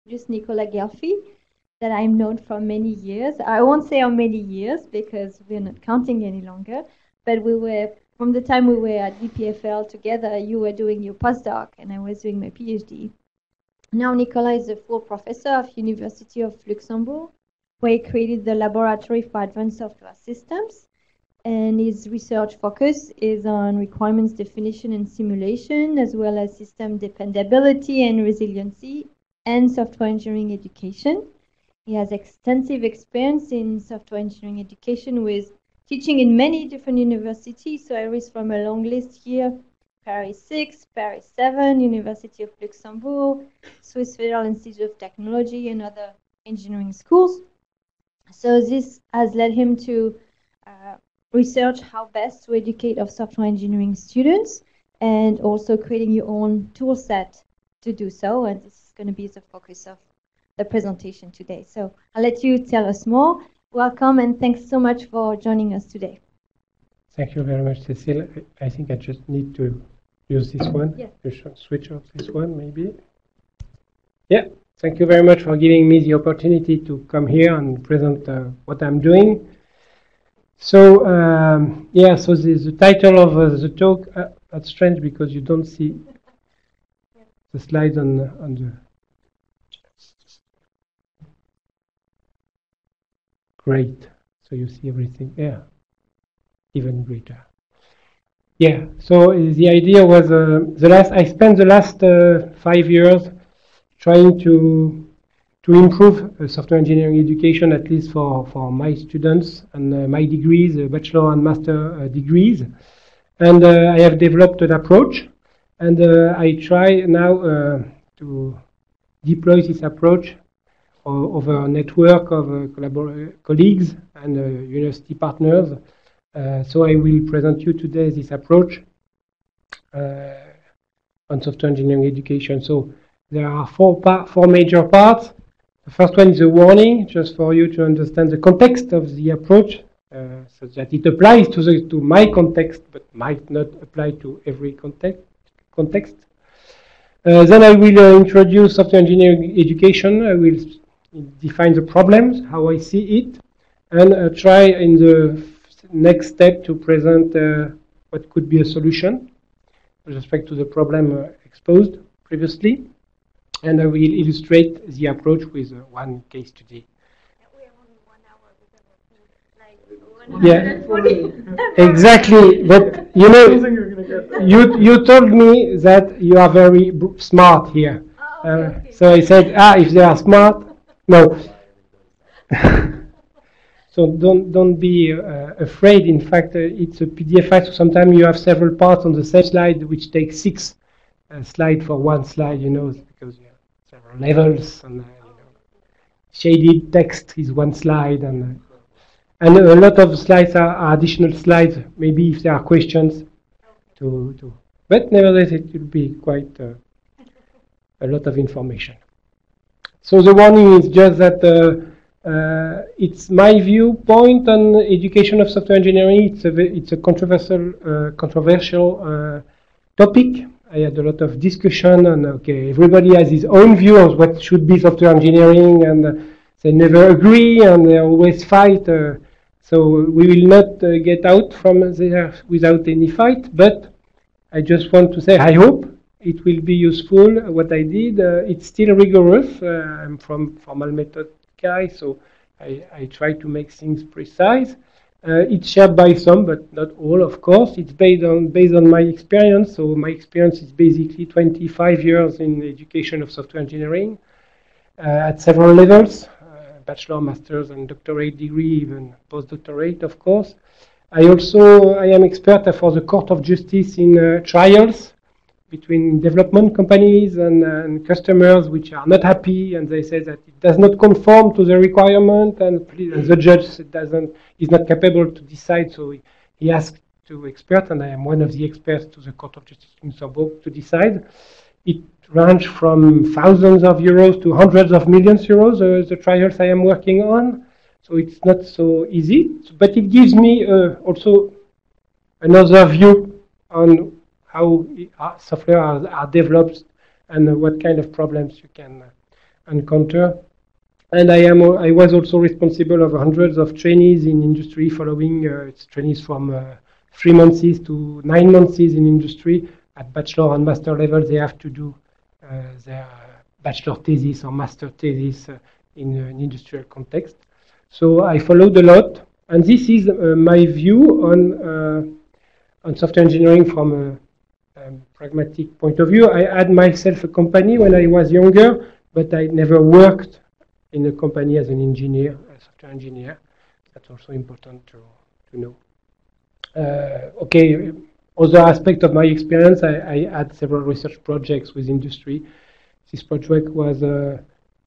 Just Nicola Gelfi, that I'm known for many years. I won't say how many years because we're not counting any longer, but we were, from the time we were at VPFL together, you were doing your postdoc and I was doing my PhD. Now Nicola is a full professor of University of Luxembourg, where he created the Laboratory for Advanced Software Systems. And his research focus is on requirements definition and simulation, as well as system dependability and resiliency, and software engineering education. He has extensive experience in software engineering education with teaching in many different universities. So I read from a long list here: Paris 6, Paris 7, University of Luxembourg, Swiss Federal Institute of Technology, and other engineering schools. So this has led him to research how best to educate of software engineering students, and also creating your own tool set to do so. And this is going to be the focus of the presentation today. So I'll let you tell us more. Welcome, and thanks so much for joining us today. Thank you very much, Cécile. I think I just need to use this one. Yes. Switch off this one, maybe. Yeah, thank you very much for giving me the opportunity to come here and present what I'm doing. So, yeah, so the title of the talk, that's strange because you don't see the slides on the... Great, so you see everything, yeah, even greater. Yeah, so the idea was, I spent the last 5 years trying to improve software engineering education, at least for my students and my degrees, bachelor and master degrees. And I have developed an approach, and I try now to deploy this approach over a network of colleagues and university partners. So I will present you today this approach on software engineering education. So there are four major parts. The first one is a warning, just for you to understand the context of the approach, so that it applies to my context, but might not apply to every context. Then I will introduce software engineering education. I will define the problems, how I see it, and try in the next step to present what could be a solution with respect to the problem exposed previously. And I will illustrate the approach with one case study. We have only 1 hour. Yeah, exactly. But you know, you told me that you are very smart here. Oh, okay. So I said, if they are smart, no. So don't be afraid. In fact, it's a PDF file, so sometimes you have several parts on the same slide, which takes 6 slides for one slide, you know, because you have several levels, and you know, shaded text is one slide, and a lot of slides are additional slides, maybe if there are questions but nevertheless it will be quite a lot of information. So the warning is just that it's my viewpoint on education of software engineering. It's a controversial topic. I had a lot of discussion, and okay, everybody has his own view of what should be software engineering, and they never agree, and they always fight. So we will not get out from there without any fight. But I just want to say, I hope it will be useful. What I did, it's still rigorous. I'm from formal method guy, so I try to make things precise. It's shared by some, but not all, of course. It's based on my experience. So my experience is basically 25 years in education of software engineering at several levels, bachelor, master's, and doctorate degree, even postdoctorate, of course. I am expert for the Court of Justice in trials between development companies and customers which are not happy, and they say that it does not conform to the requirement, and the judge is not capable to decide, so he asked to expert, and I am one of the experts to the Court of Justice in Luxembourg to decide. It ranges from thousands of euros to hundreds of millions euros, the trials I am working on, so it's not so easy, but it gives me also another view on how software are developed and what kind of problems you can encounter. And I was also responsible of hundreds of trainees in industry, following it's trainees from 3 months to 9 months in industry. At bachelor and master level, they have to do their bachelor thesis or master thesis in an industrial context. So I followed a lot, and this is my view on software engineering from a pragmatic point of view. I had myself a company when I was younger, but I never worked in a company as an engineer, a software engineer. That's also important to know. Okay, other aspect of my experience, I had several research projects with industry. This project was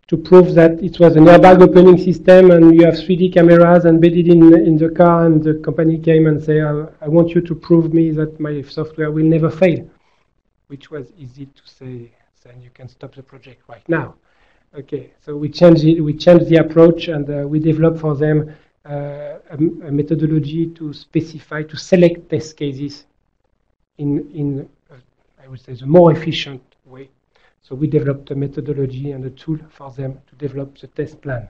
to prove that it was an airbag opening system, and you have 3D cameras embedded in the car, and the company came and said, I want you to prove me that my software will never fail, which was easy to say, then you can stop the project right now. Okay, so we changed the approach, and we developed for them a methodology to specify, to select test cases in I would say, the more efficient way. So we developed a methodology and a tool for them to develop the test plan.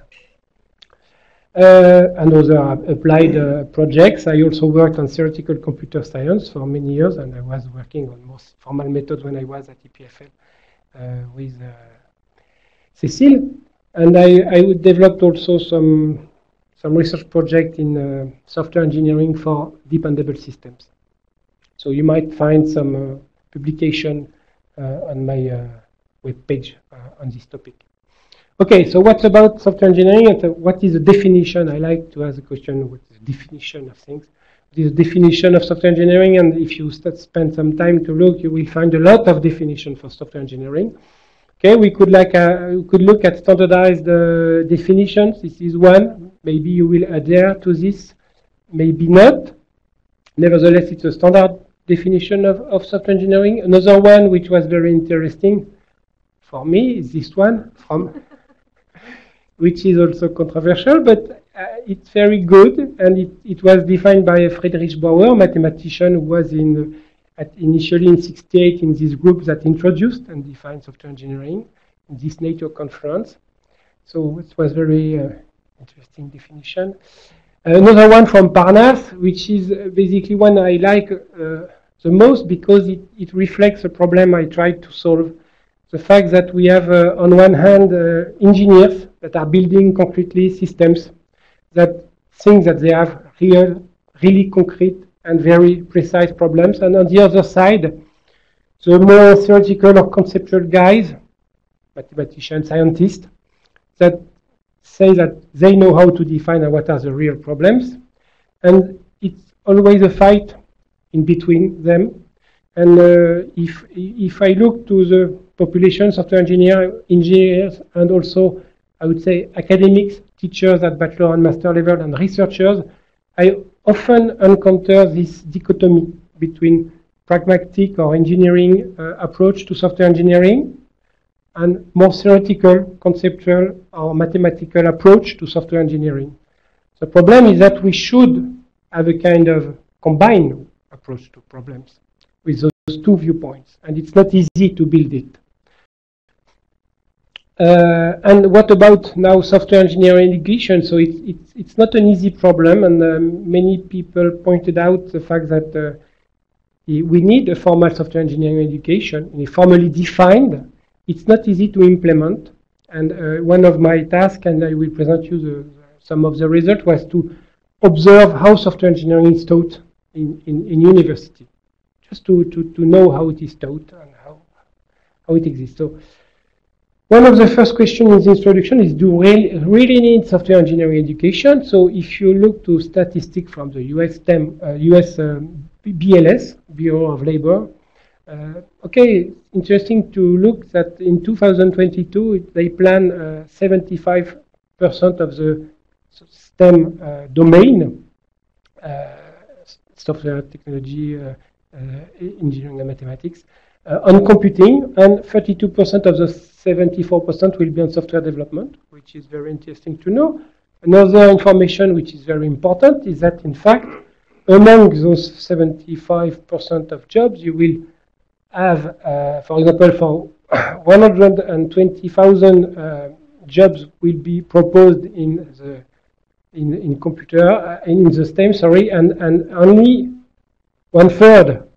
And other applied projects. I also worked on theoretical computer science for many years, and I was working on more formal methods when I was at EPFL with Cécile. And I developed also some research project in software engineering for dependable systems. So you might find some publication on my web page on this topic. Okay, so what's about software engineering, and what is the definition? I like to ask the question, what is the definition of things? What is the definition of software engineering? And if you spend some time to look, you will find a lot of definition for software engineering. Okay, we could look at standardized definitions. This is one. Maybe you will adhere to this, maybe not. Nevertheless, it's a standard definition of software engineering. Another one, which was very interesting for me, is this one from, which is also controversial, but it's very good, and it was defined by Friedrich Bauer, a mathematician who was initially in '68 in this group that introduced and defined software engineering in this NATO conference. So it was very interesting definition. Another one from Parnasse, which is basically one I like the most because it reflects a problem I tried to solve. The fact that we have, on one hand, engineers that are building concretely systems that think that they have really concrete and very precise problems. And on the other side, the more theoretical or conceptual guys, mathematicians, scientists, that say that they know how to define what are the real problems. And it's always a fight in between them. And if I look to the population, software engineers, and also, I would say, academics, teachers at bachelor and master level, and researchers, I often encounter this dichotomy between pragmatic or engineering approach to software engineering and more theoretical, conceptual, or mathematical approach to software engineering. The problem is that we should have a kind of combined approach to problems with those two viewpoints, and it's not easy to build it. And what about now software engineering education? So it's not an easy problem, and many people pointed out the fact that we need a formal software engineering education, formally defined. It's not easy to implement, and one of my tasks, and I will present you some of the results, was to observe how software engineering is taught in university, just to know how it is taught and how it exists. So one of the first questions in the introduction is, do we really need software engineering education? So if you look to statistics from the US BLS, Bureau of Labor, okay, interesting to look that in 2022 they plan 75% of the STEM domain, software, technology, engineering and mathematics, on computing, and 32% of the 74% will be on software development, which is very interesting to know. Another information which is very important is that, in fact, among those 75% of jobs, you will have, for example, for 120,000 jobs will be proposed in the in computer in the STEM, sorry, and only 1/3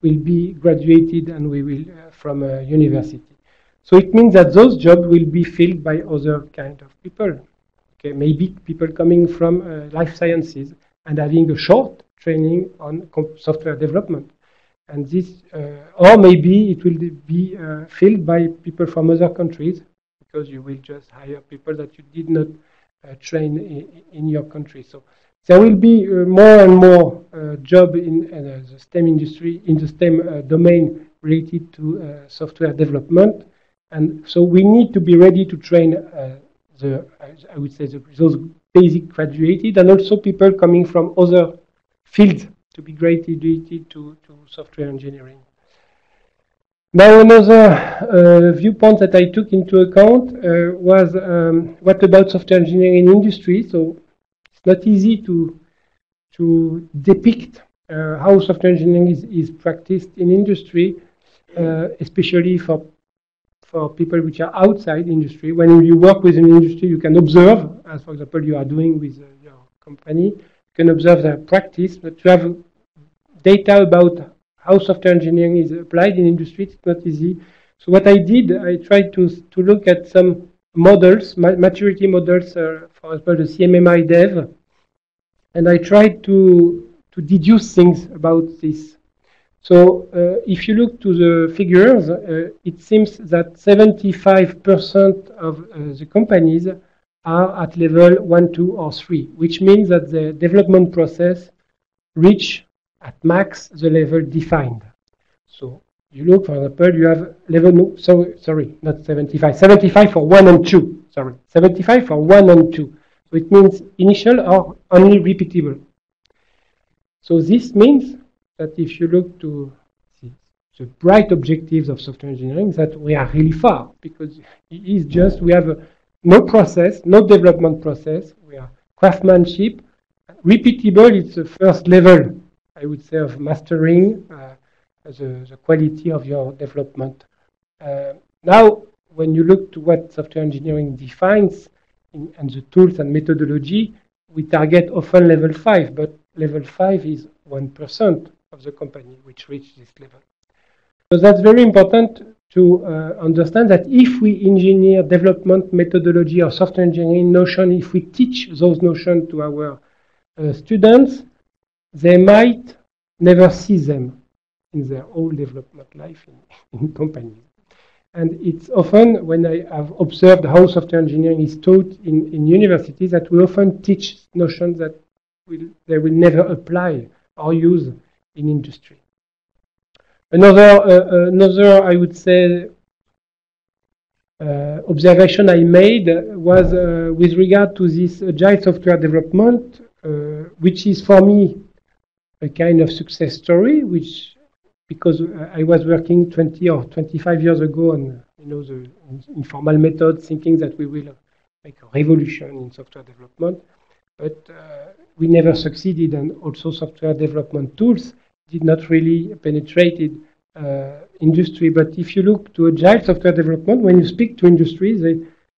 will be graduated and we will from a university. So it means that those jobs will be filled by other kind of people. Okay, maybe people coming from life sciences and having a short training on software development. And this, or maybe it will be filled by people from other countries, because you will just hire people that you did not train in your country. So there will be more and more job in the STEM industry, in the STEM domain related to software development. And so we need to be ready to train I would say those basic graduated, and also people coming from other fields to be graduated to software engineering. Now another viewpoint that I took into account was what about software engineering in industry? So it's not easy to depict how software engineering is practiced in industry, especially for people which are outside industry. When you work with an industry, you can observe, as for example you are doing with your company, you can observe their practice, but to have data about how software engineering is applied in industry, it's not easy. So what I did, I tried to look at some models, maturity models, for example the CMMI Dev, and I tried to deduce things about this. So if you look to the figures, it seems that 75% of the companies are at level 1, 2, or 3, which means that the development process reach at max the level defined. So you look, for example, you have level, sorry, not 75, 75 for 1 and 2, sorry, 75 for 1 and 2. So it means initial or only repeatable. So this means that if you look to the bright objectives of software engineering, that we are really far, because it is just, we have no process, no development process, we are craftsmanship. Repeatable, it's the first level, I would say, of mastering the quality of your development. Now, when you look to what software engineering defines and the tools and methodology, we target often level 5, but level 5 is 1% of the company which reach this level. So that's very important to understand that if we engineer development methodology or software engineering notion, if we teach those notions to our students, they might never see them in their whole development life in companies. And it's often, when I have observed how software engineering is taught in universities, that we often teach notions that they will never apply or use in industry. Another, I would say, observation I made was with regard to this agile software development, which is for me a kind of success story, which, because I was working 20 or 25 years ago on the informal method, thinking that we will make a revolution in software development, but we never succeeded, and also software development tools did not really penetrate industry. But if you look to agile software development, when you speak to industries,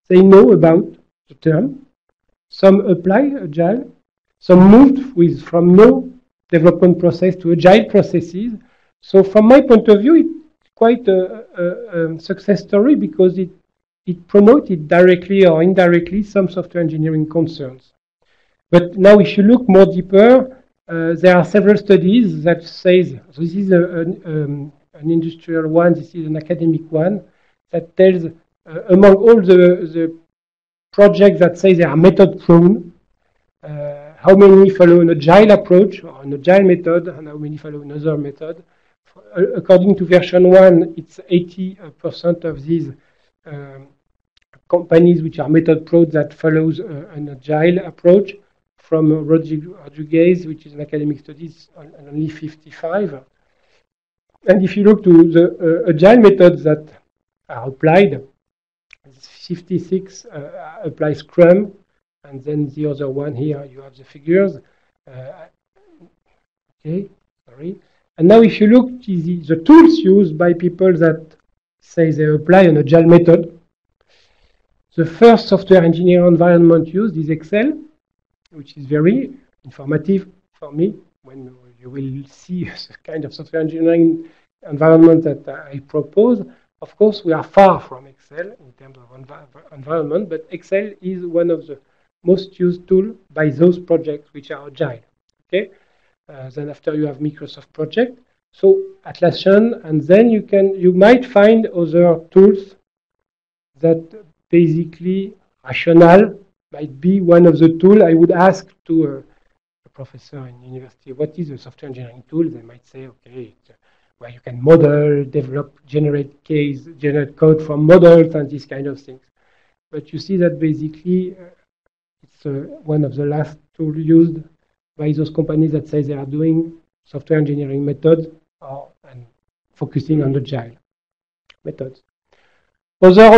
they know about the term. Some apply agile, some moved from no development process to agile processes. So from my point of view, it's quite a success story, because it promoted directly or indirectly some software engineering concerns. But now if you look more deeper, there are several studies that says, so this is an industrial one, this is an academic one, that tells among all the projects that say they are method prone, how many follow an agile approach or an agile method, and how many follow another method. According to version 1, it's 80% of these companies which are method prone that follows an agile approach. From Rodriguez, which is an academic study, and only 55. And if you look to the agile methods that are applied, 56 apply Scrum, and then the other one here, you have the figures. Okay, sorry. And now if you look to the tools used by people that say they apply an agile method, The first software engineering environment used is Excel, which is very informative for me when you will see the kind of software engineering environment that I propose. Of course, we are far from Excel in terms of environment, but Excel is one of the most used tools by those projects which are agile. Okay. Then after you have Microsoft Project, so Atlassian, and then you might find other tools that basically Rational might be one of the tools. I would ask to a professor in university, what is a software engineering tool? They might say, okay, it's where you can model, develop, generate code from models and these kind of things. But you see that basically it's one of the last tools used by those companies that say they are doing software engineering methods and focusing on agile methods. Other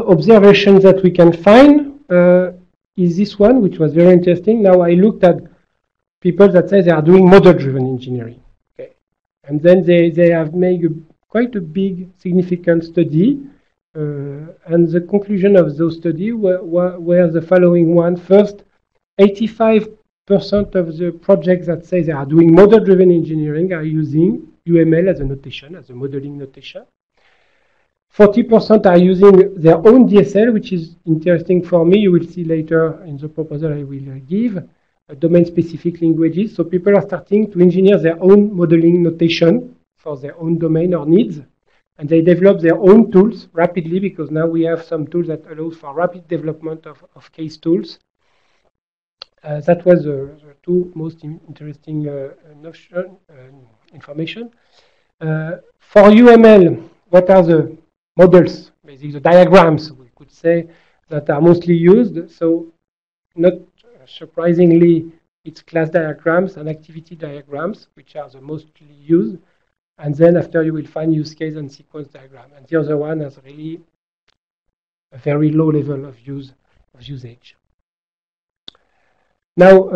observations that we can find is this one, which was very interesting. Now I looked at people that say they are doing model-driven engineering. Okay, and then they have made quite a big, significant study. And the conclusion of those studies were the following one. First, 85% of the projects that say they are doing model-driven engineering are using UML as a notation, as a modeling notation. 40% are using their own DSL, which is interesting for me. You will see later in the proposal I will give domain-specific languages. So people are starting to engineer their own modeling notation for their own domain or needs. And they develop their own tools rapidly, because now we have some tools that allow for rapid development of case tools. That was the two most interesting information. For UML, what are the models, basically the diagrams, we could say, that are mostly used? So not surprisingly, it's class diagrams and activity diagrams, which are the mostly used. And then after you will find use case and sequence diagram. And the other one has really a very low level of usage. Now,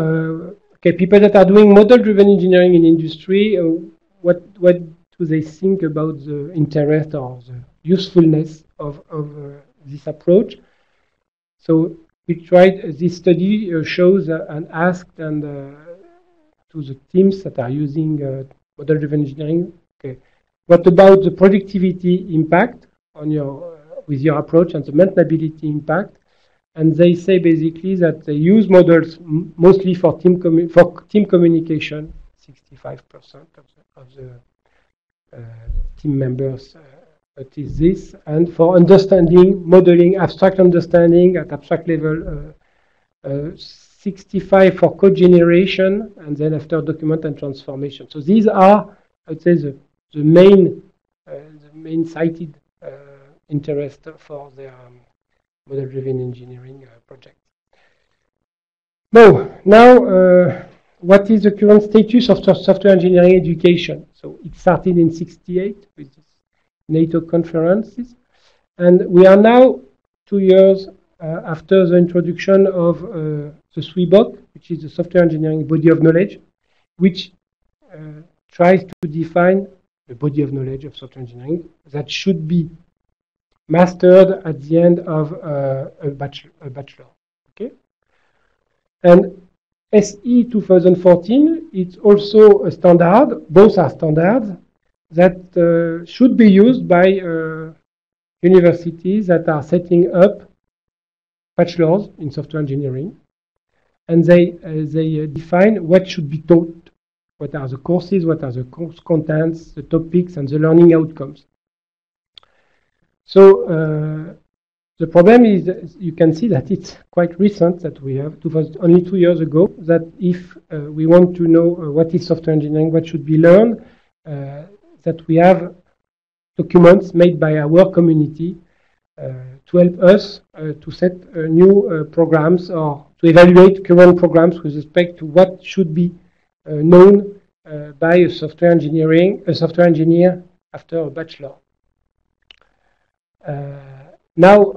okay, people that are doing model-driven engineering in industry, what do they think about the interest or the usefulness of this approach? So we tried, this study shows and asked and to the teams that are using model-driven engineering, okay, what about the productivity impact on with your approach and the maintainability impact? And they say basically that they use models mostly for team communication. 65% of the team members notice this, and for understanding, modeling, abstract understanding at abstract level, 65 for code generation, and then after document and transformation. So these are, I'd say, the main cited interest for their model-driven engineering project. Now, what is the current status of software engineering education? So it started in '68 with this NATO conferences, and we are now 2 years after the introduction of the SWIBOK, which is the software engineering body of knowledge, which tries to define the body of knowledge of software engineering that should be mastered at the end of a bachelor. Okay, and SE 2014, it's also a standard. Both are standards that should be used by universities that are setting up bachelors in software engineering, and they define what should be taught, what are the courses, what are the course contents, the topics, and the learning outcomes. So the problem is, you can see that it's quite recent that we have, only 2 years ago, that if we want to know what is software engineering, what should be learned, that we have documents made by our community to help us to set new programs or to evaluate current programs with respect to what should be known by a software engineer after a bachelor. Now,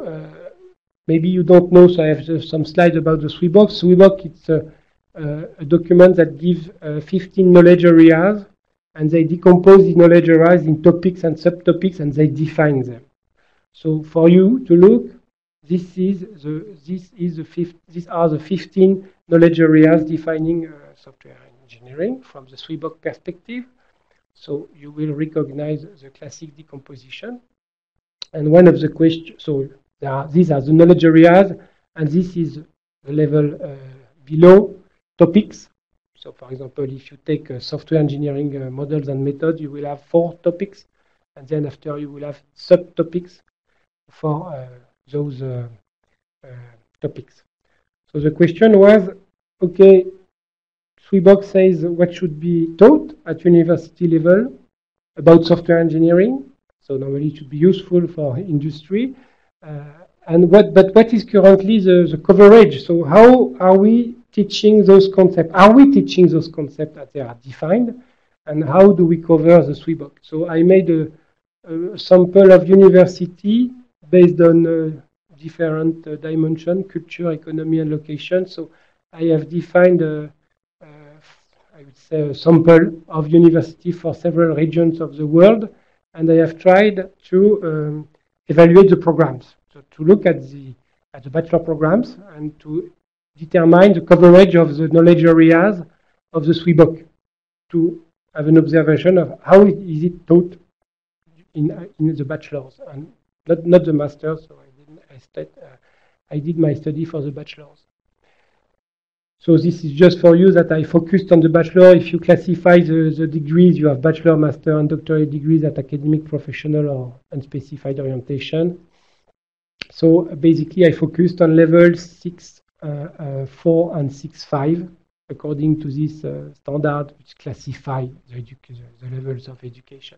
maybe you don't know, so I have some slides about the SWIBOK. SWIBOK, it's a document that gives 15 knowledge areas, and they decompose the knowledge areas in topics and subtopics, and they define them. So for you to look, these are the 15 knowledge areas defining software engineering from the SWIBOK perspective. So you will recognize the classic decomposition. And one of the questions, so these are the knowledge areas, and this is the level below topics. So for example, if you take software engineering models and methods, you will have 4 topics, and then after you will have subtopics for those topics. So the question was, okay, SWIBOK says what should be taught at university level about software engineering. So normally it should be useful for industry. But what is currently the coverage? So how are we teaching those concepts? Are we teaching those concepts as they are defined? And how do we cover the SWIBOK? So I made a sample of university based on different dimensions, culture, economy, and location. So I have defined I would say a sample of university for several regions of the world, and I have tried to evaluate the programs. So to look at the bachelor programs and to determine the coverage of the knowledge areas of the SWIBOK, to have an observation of how is it taught in the bachelors and not the masters. So I did my study for the bachelors. So this is just for you that I focused on the bachelor. If you classify the degrees, you have bachelor, master, and doctorate degrees at academic, professional, or unspecified orientation. So basically, I focused on levels 6, 4, and 6.5, according to this standard which classify the levels of education.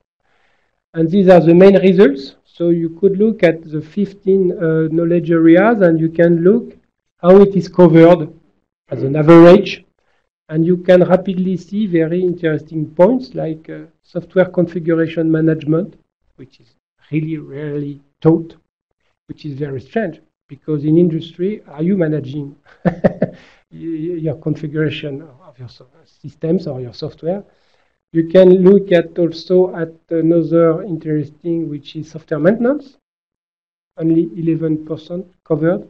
And these are the main results. So you could look at the 15 knowledge areas, and you can look how it is covered as an average. And you can rapidly see very interesting points like software configuration management, which is really rarely taught, which is very strange, because in industry, are you managing your configuration of your systems or your software? You can look at also at another interesting, which is software maintenance, only 11% covered.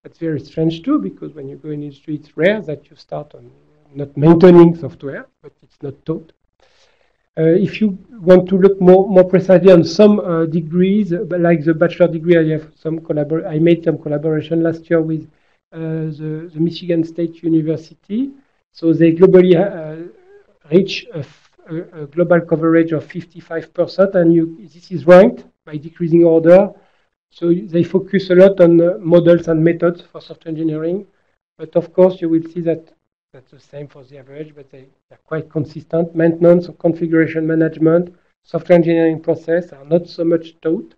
That's very strange too, because when you go in industry, it's rare that you start on not maintaining software, but it's not taught. If you want to look more precisely on some degrees, like the bachelor degree, I made some collaboration last year with the Michigan State University. So they globally reach a global coverage of 55%, and this is ranked by decreasing order. So they focus a lot on models and methods for software engineering. But of course, you will see that that's the same for the average, but they're quite consistent. Maintenance, configuration management, software engineering process are not so much taught.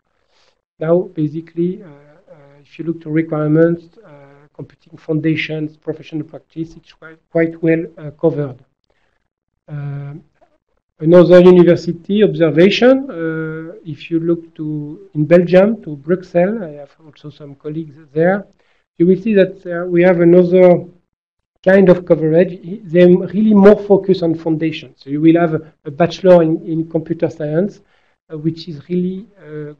Now, basically, if you look to requirements, computing foundations, professional practice, it's quite well covered. Another university observation, if you look in Belgium, to Brussels, I have also some colleagues there, you will see that we have another kind of coverage. They're really more focused on foundation. So you will have a bachelor in computer science, which is really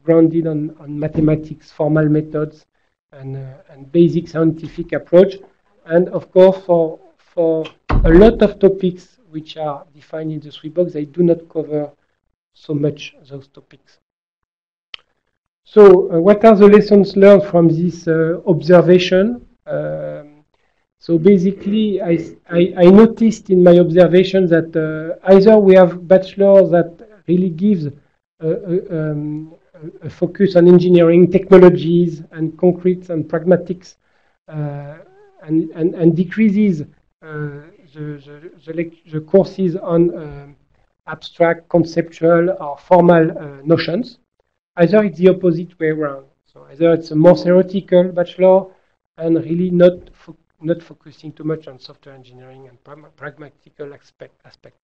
grounded on mathematics, formal methods, and basic scientific approach. And of course, for a lot of topics which are defined in the SWIBOK, they do not cover so much those topics. So what are the lessons learned from this observation? So basically, I noticed in my observation that either we have bachelors that really gives a focus on engineering technologies and concrete and pragmatics, and decreases the courses on abstract, conceptual, or formal notions. Either it's the opposite way around. So either it's a more theoretical bachelor and really not focusing too much on software engineering and pragmatical aspects.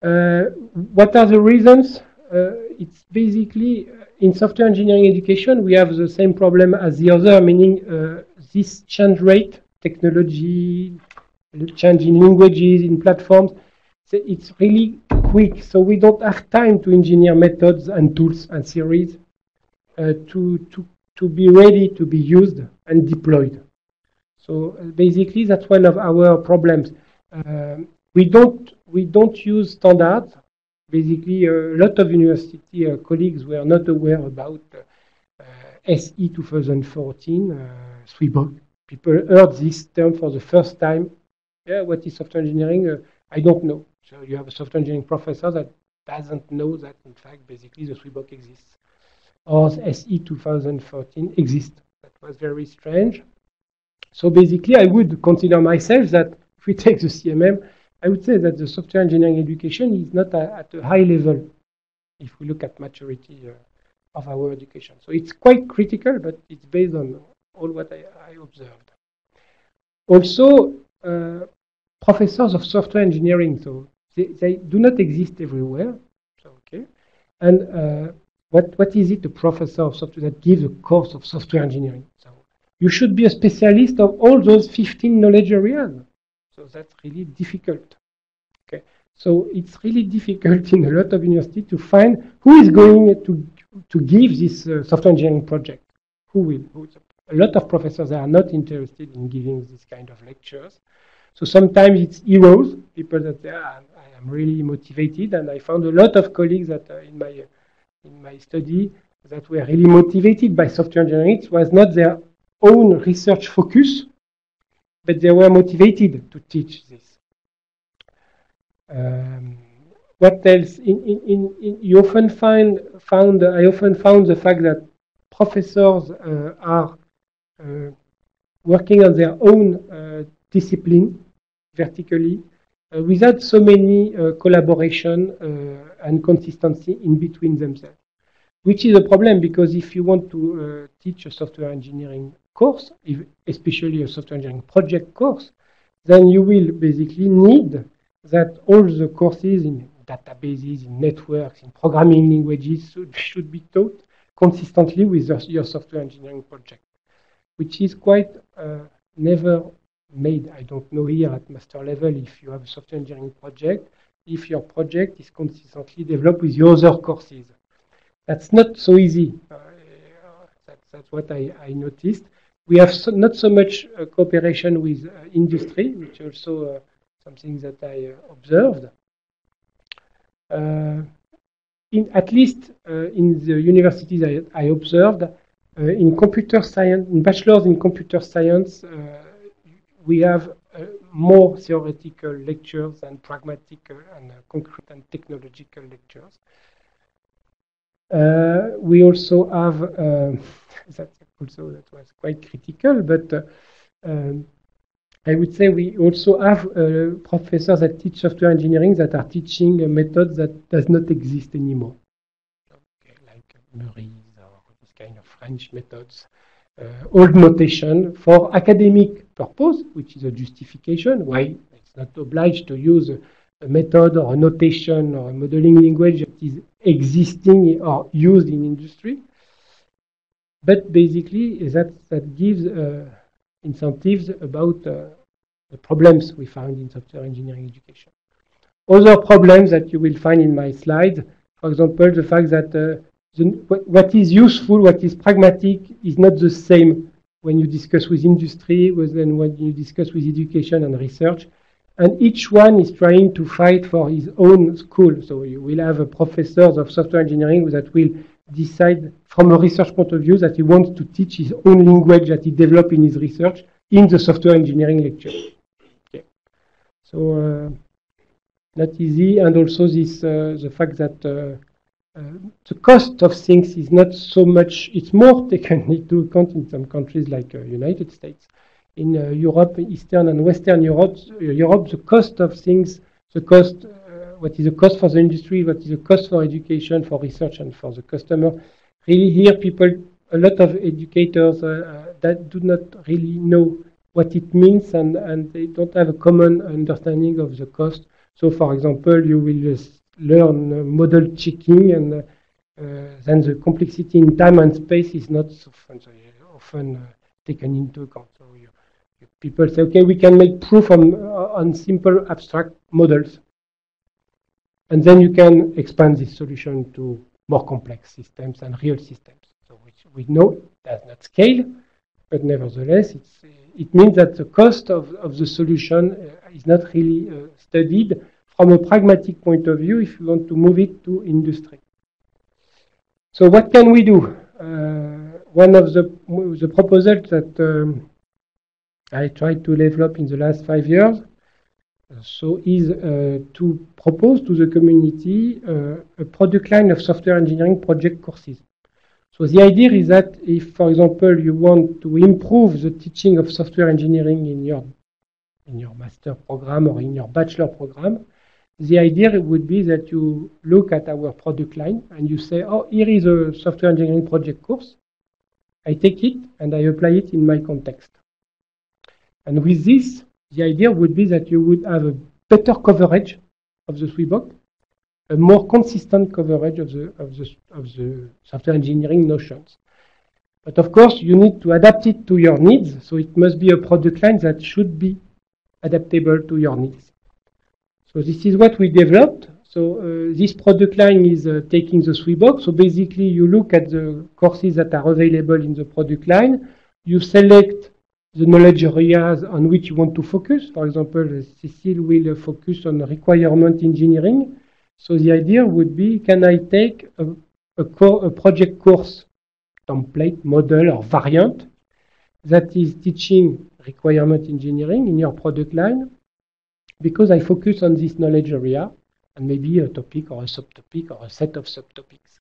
What are the reasons? It's basically in software engineering education, we have the same problem as the other, meaning this change rate, technology, change in languages, in platforms, it's really quick. So we don't have time to engineer methods and tools and theories to to be ready to be used and deployed. So basically, that's one of our problems. We don't use standards. Basically, a lot of university colleagues were not aware about SE 2014, SWIBOK. People heard this term for the first time. Yeah, what is software engineering? I don't know. So you have a software engineering professor that doesn't know that, in fact, basically the SWIBOK exists. Or SE 2014 exists. That was very strange. So basically, I would consider myself that if we take the CMM, I would say that the software engineering education is not at a high level if we look at maturity of our education. So it's quite critical, but it's based on all what I observed. Also, professors of software engineering, so they do not exist everywhere. So, okay. And what is it, a professor of software that gives a course of software engineering? So you should be a specialist of all those 15 knowledge areas. So that's really difficult. Okay. So it's really difficult in a lot of universities to find who is going to give this software engineering project. Who will? A lot of professors are not interested in giving this kind of lectures. So sometimes it's heroes, people that say, I am really motivated, and I found a lot of colleagues that in my study that were really motivated by software engineering. It was not their own research focus, but they were motivated to teach this. What else? You often I often found the fact that professors are working on their own discipline vertically without so many collaboration and consistency in between themselves, which is a problem, because if you want to teach a software engineering course, especially a software engineering project course, then you will basically need that all the courses in databases, in networks, in programming languages should be taught consistently with your software engineering project, which is quite never made. I don't know here at master level if you have a software engineering project, if your project is consistently developed with your other courses. That's not so easy. That's what I noticed. We have not so much cooperation with industry, which also something that I observed. At least in the universities I observed, in computer science, in bachelor's in computer science, we have more theoretical lectures and pragmatic and concrete and technological lectures. We also have, that was quite critical, but I would say we also have professors that teach software engineering that are teaching a method that does not exist anymore, okay, like Murray's or this kind of French methods. Old notation for academic purpose, which is a justification why it's not obliged to use a method or a notation or a modeling language that is existing or used in industry. But basically, that gives incentives about the problems we found in software engineering education. Other problems that you will find in my slides, for example, the fact that what is useful, what is pragmatic, is not the same when you discuss with industry than when you discuss with education and research. And each one is trying to fight for his own school. So you will have professors of software engineering that will decide from a research point of view that he wants to teach his own language that he developed in his research in the software engineering lecture. Okay. So not easy. And also this the fact that the cost of things is not so much, it's more taken into account in some countries like United States. In Europe, Eastern and Western Europe, the cost of things, what is the cost for the industry, what is the cost for education, for research, and for the customer. Really here, a lot of educators that do not really know what it means, and they don't have a common understanding of the cost. So, for example, you will learn model checking, and then the complexity in time and space is not so often taken into account. So people say, okay, we can make proof on simple abstract models, and then you can expand this solution to more complex systems and real systems. So which we know it does not scale, but nevertheless, it means that the cost of the solution is not really studied from a pragmatic point of view if you want to move it to industry. So what can we do? One of the proposals that I tried to develop in the last 5 years is to propose to the community a product line of software engineering project courses. So the idea is that if, for example, you want to improve the teaching of software engineering in your master program or in your bachelor program, the idea would be that you look at our product line and you say, oh, here is a software engineering project course. I take it and I apply it in my context. And with this, the idea would be that you would have a better coverage of the SWIBOK, a more consistent coverage of the software engineering notions. But of course, you need to adapt it to your needs. So it must be a product line that should be adaptable to your needs. So this is what we developed. So this product line is taking the SWIBOK. So basically, you look at the courses that are available in the product line. You select the knowledge areas on which you want to focus. For example, Cécile will focus on requirement engineering. So the idea would be, can I take a project course template, model, or variant that is teaching requirement engineering in your product line because I focus on this knowledge area and maybe a topic or a subtopic or a set of subtopics.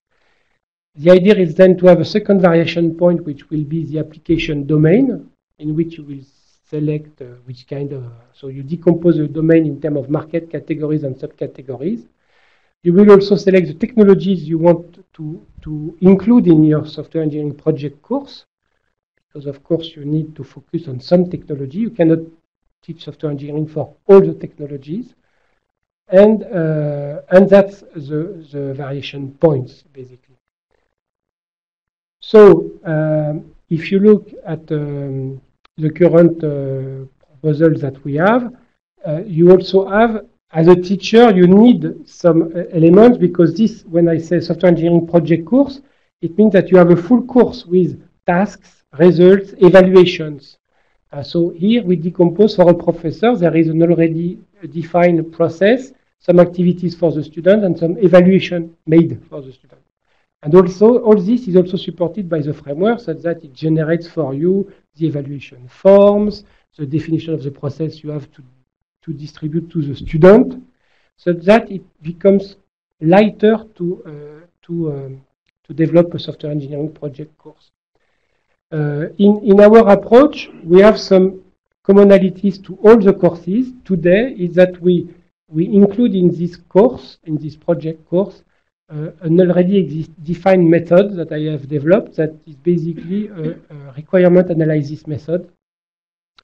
The idea is then to have a second variation point, which will be the application domain, in which you will select which kind of, so you decompose the domain in terms of market categories and subcategories. You will also select the technologies you want to include in your software engineering project course, because of course you need to focus on some technology. You cannot teach software engineering for all the technologies. And that's the variation points, basically. So if you look at the current proposals that we have, you also have, as a teacher, you need some elements, because this, when I say software engineering project course, it means that you have a full course with tasks, results, evaluations. So here we decompose for a professor. There is an already defined process, some activities for the student, and some evaluation made for the student. And also, all this is also supported by the framework, such that it generates for you the evaluation forms, the definition of the process you have to distribute to the student, so that it becomes lighter to develop a software engineering project course. In our approach, we have some commonalities to all the courses. Today is that we include in this course, in this project course, an already defined method that I have developed that is basically a requirement analysis method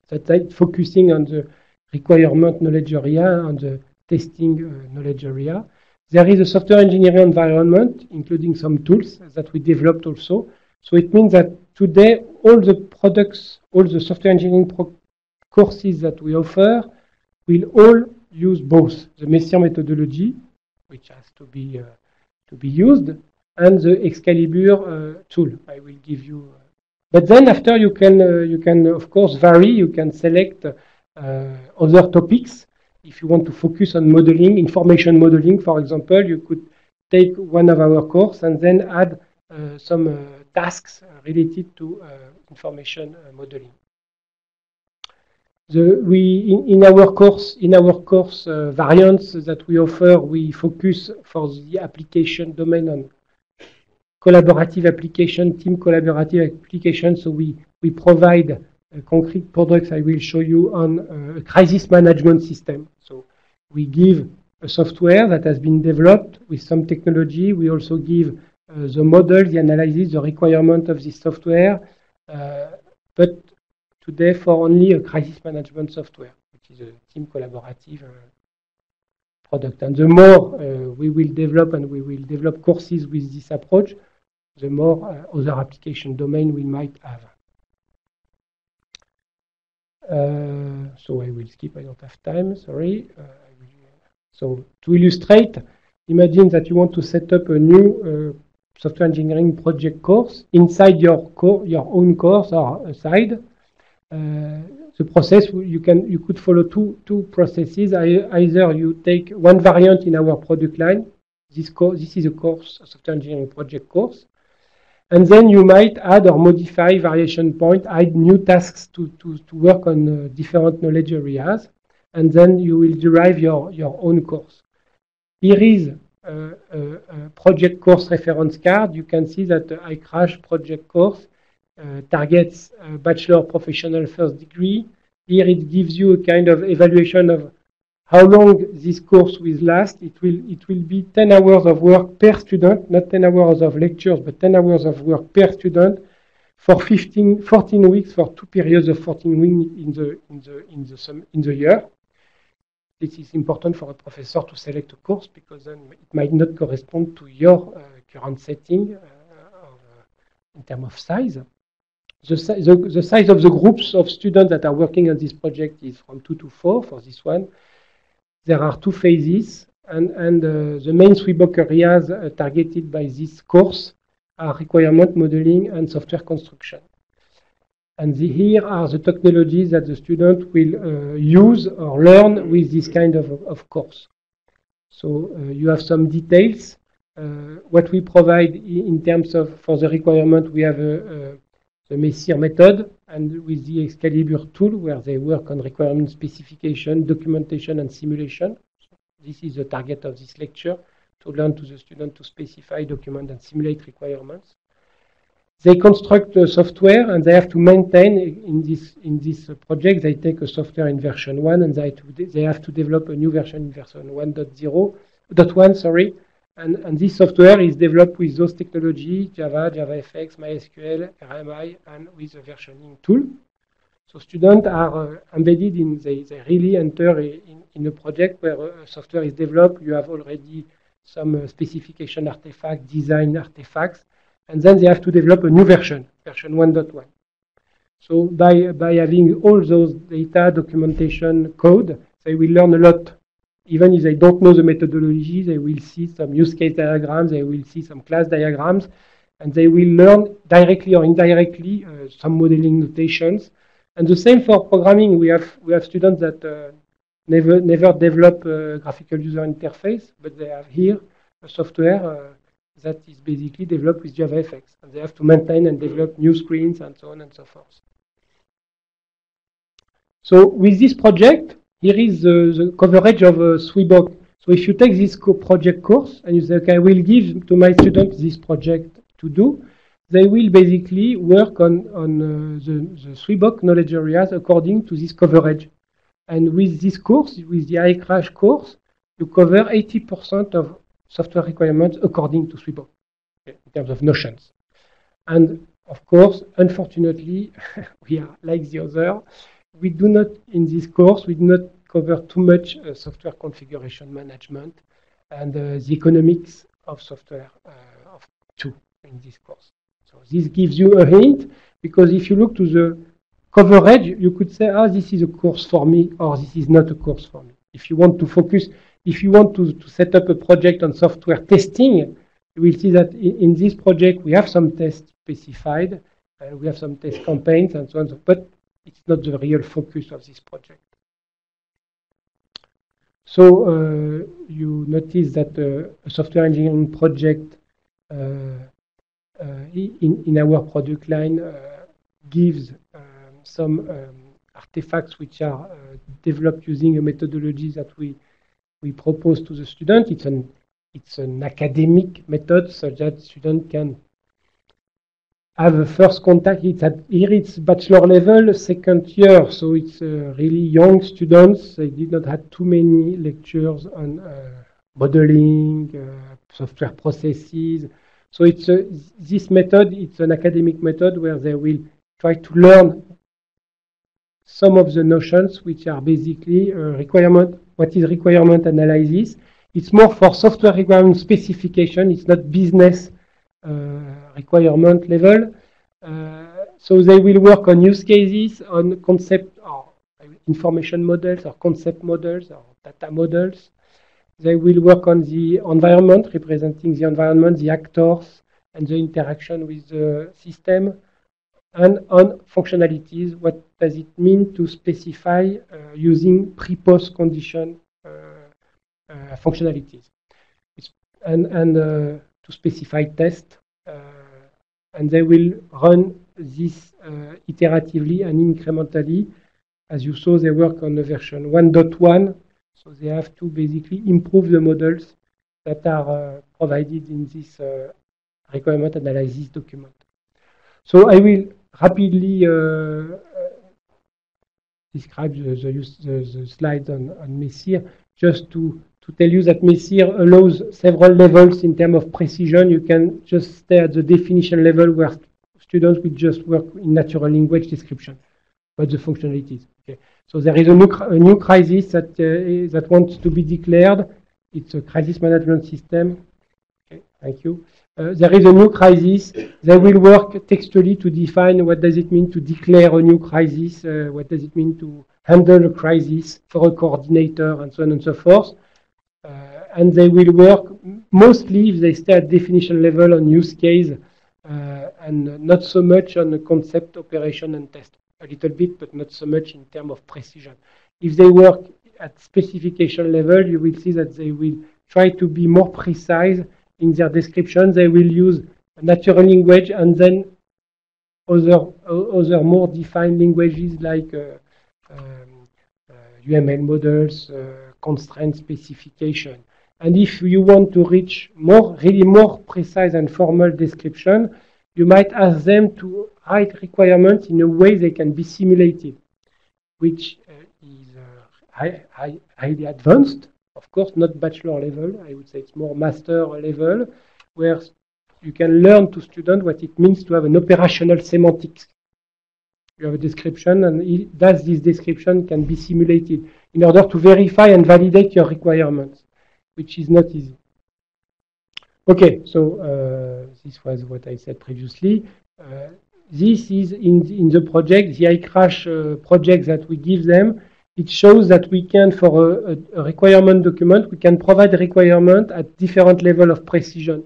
that is focusing on the requirement knowledge area and the testing knowledge area. There is a software engineering environment, including some tools that we developed also. So it means that today all the products, all the software engineering courses that we offer will all use both the Messier methodology, which has to be used, and the Excalibur tool. I will give you. But then after you can of course vary. You can select other topics. If you want to focus on modeling, information modeling, for example, you could take one of our course and then add some tasks related to information modeling. In our course variants that we offer, we focus for the application domain on collaborative application, team collaborative application. So we provide concrete products I will show you on a crisis management system. So we give a software that has been developed with some technology. We also give the model, the analysis, the requirement of this software, but today for only a crisis management software, which is a team collaborative product. And the more we will develop and we will develop courses with this approach, the more other application domain we might have. So I will skip, I don't have time, sorry. So to illustrate, imagine that you want to set up a new software engineering project course inside your own course or aside. The process you could follow two processes. Either you take one variant in our product line. This is a course, a software engineering project course, and then you might add or modify variation point, add new tasks to work on different knowledge areas, and then you will derive your own course. Here is a project course reference card. You can see that the iCrash project course targets bachelor professional first degree. Here it gives you a kind of evaluation of how long this course will last. It will be 10 hours of work per student, not 10 hours of lectures, but 10 hours of work per student for 14 weeks for 2 periods of 14 weeks in the year. This is important for a professor to select a course because then it might not correspond to your current setting in terms of size. The size of the groups of students that are working on this project is from 2 to 4 for this one. There are 2 phases, and the main SWIBOK areas targeted by this course are requirement modeling and software construction. And here are the technologies that the student will use or learn with this kind of course. So you have some details. What we provide in terms of, for the requirement, we have the Messire method, and with the Excalibur tool, where they work on requirement specification, documentation, and simulation. So this is the target of this lecture, to learn to the student to specify, document, and simulate requirements. They construct the software, and they have to maintain in this project. They take a software in version 1, and they have to develop a new version in version 1.1. Sorry. And this software is developed with those technologies, Java, JavaFX, MySQL, RMI, and with a versioning tool. So students are embedded in, they really enter in a project where a software is developed. You have already some specification artifacts, design artifacts, and then they have to develop a new version 1.1. So by having all those data, documentation, code, they will learn a lot. Even if they don't know the methodology, they will see some use case diagrams, they will see some class diagrams, and they will learn directly or indirectly some modeling notations. And the same for programming. We have students that never develop a graphical user interface, but they have here a software that is basically developed with JavaFX, and they have to maintain and develop new screens and so on and so forth. So with this project, here is the coverage of SWIBOK. So if you take this project course and you say, okay, I will give to my students this project to do, they will basically work on the SWIBOK knowledge areas according to this coverage. And with this course, with the iCrash course, you cover 80% of software requirements according to SWIBOK, okay, in terms of notions. And of course, unfortunately, we are like the other. We do not, in this course, we do not cover too much software configuration management and the economics of software too in this course. So this gives you a hint, because if you look to the coverage, you could say, ah, this is a course for me, or this is not a course for me. If you want to focus, if you want to set up a project on software testing, you will see that in this project we have some tests specified, and we have some test campaigns and so on, but it's not the real focus of this project. So you notice that a software engineering project in our product line gives some artifacts which are developed using a methodology that we propose to the student. It's an academic method, so that student can have a first contact. Here it's bachelor level, second year, so it's really young students. They did not have too many lectures on modeling, software processes. So it's this method, it's an academic method where they will try to learn some of the notions which are basically requirement. What is requirement analysis? It's more for software requirement specification. It's not business requirement level. So they will work on use cases, on concept or information models or concept models or data models. They will work on the environment, representing the environment, the actors, and the interaction with the system, and on functionalities. What does it mean to specify using pre-post condition functionalities, and to specify tests, and they will run this iteratively and incrementally. As you saw, they work on the version 1.1, so they have to basically improve the models that are provided in this requirement analysis document. So I will rapidly describe the slides on Messire, just to tell you that Messire allows several levels in terms of precision. You can just stay at the definition level where students will just work in natural language description, but the functionalities. Okay. So there is a new crisis that wants to be declared. It's a crisis management system. Okay, thank you. There is a new crisis. They will work textually to define what does it mean to declare a new crisis, what does it mean to handle a crisis for a coordinator, and so on and so forth. And they will work mostly, if they stay at definition level, on use case, and not so much on the concept, operation, and test. A little bit, but not so much in terms of precision. If they work at specification level, you will see that they will try to be more precise in their description. They will use natural language and then other more defined languages like UML models, constraint specification. And if you want to reach really more precise and formal description, you might ask them to write requirements in a way they can be simulated, which is highly advanced. Of course, not bachelor level. I would say it's more master level, where you can learn to students what it means to have an operational semantics. You have a description, and thus this description can be simulated in order to verify and validate your requirements, which is not easy. Okay, so this was what I said previously. This is in the project, the iCrash project that we give them. It shows that we can, for a requirement document, we can provide a requirement at different level of precision.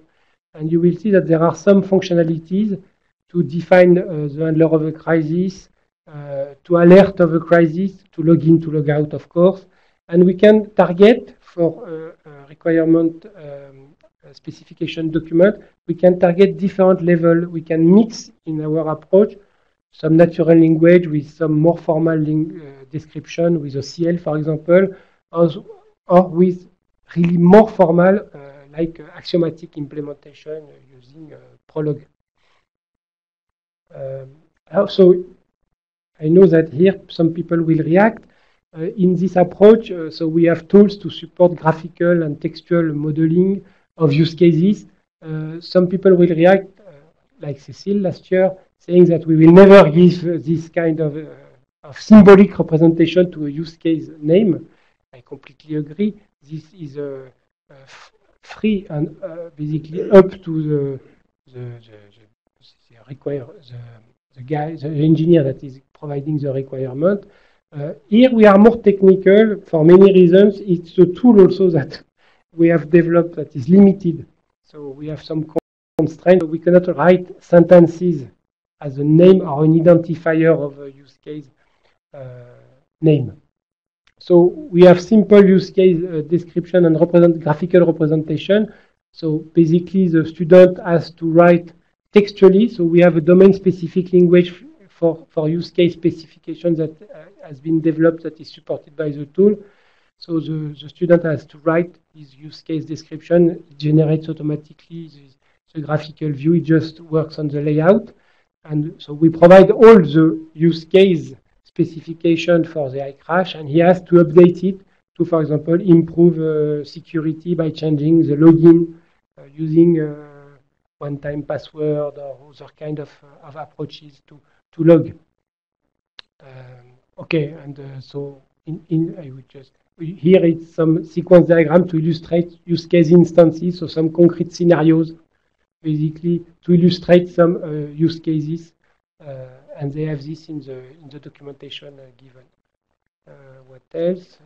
And you will see that there are some functionalities to define the handler of a crisis, to alert of a crisis, to log in, to log out, of course. And we can target for requirement specification document, we can target different level. We can mix in our approach some natural language with some more formal description with a CL, for example, or with really more formal, like axiomatic implementation using Prolog. Also, I know that here some people will react. In this approach, so we have tools to support graphical and textual modeling of use cases. Some people will react, like Cécile last year, saying that we will never give this kind of symbolic representation to a use case name. I completely agree. This is free and basically up to the engineer that is providing the requirement. Here we are more technical for many reasons. It's a tool also that we have developed that is limited. So we have some constraints. We cannot write sentences as a name or an identifier of a use case name. So we have simple use case description and graphical representation. So basically the student has to write textually. So we have a domain-specific language for use case specification that has been developed that is supported by the tool. So the student has to write his use case description. It generates automatically the graphical view. It just works on the layout. And so we provide all the use case specification for the iCrash, and he has to update it to, for example, improve security by changing the login using one-time password or other kind of approaches to log. Okay, and so I would just here it's some sequence diagram to illustrate use case instances, so some concrete scenarios, basically to illustrate some use cases, and they have this in the documentation given. What else?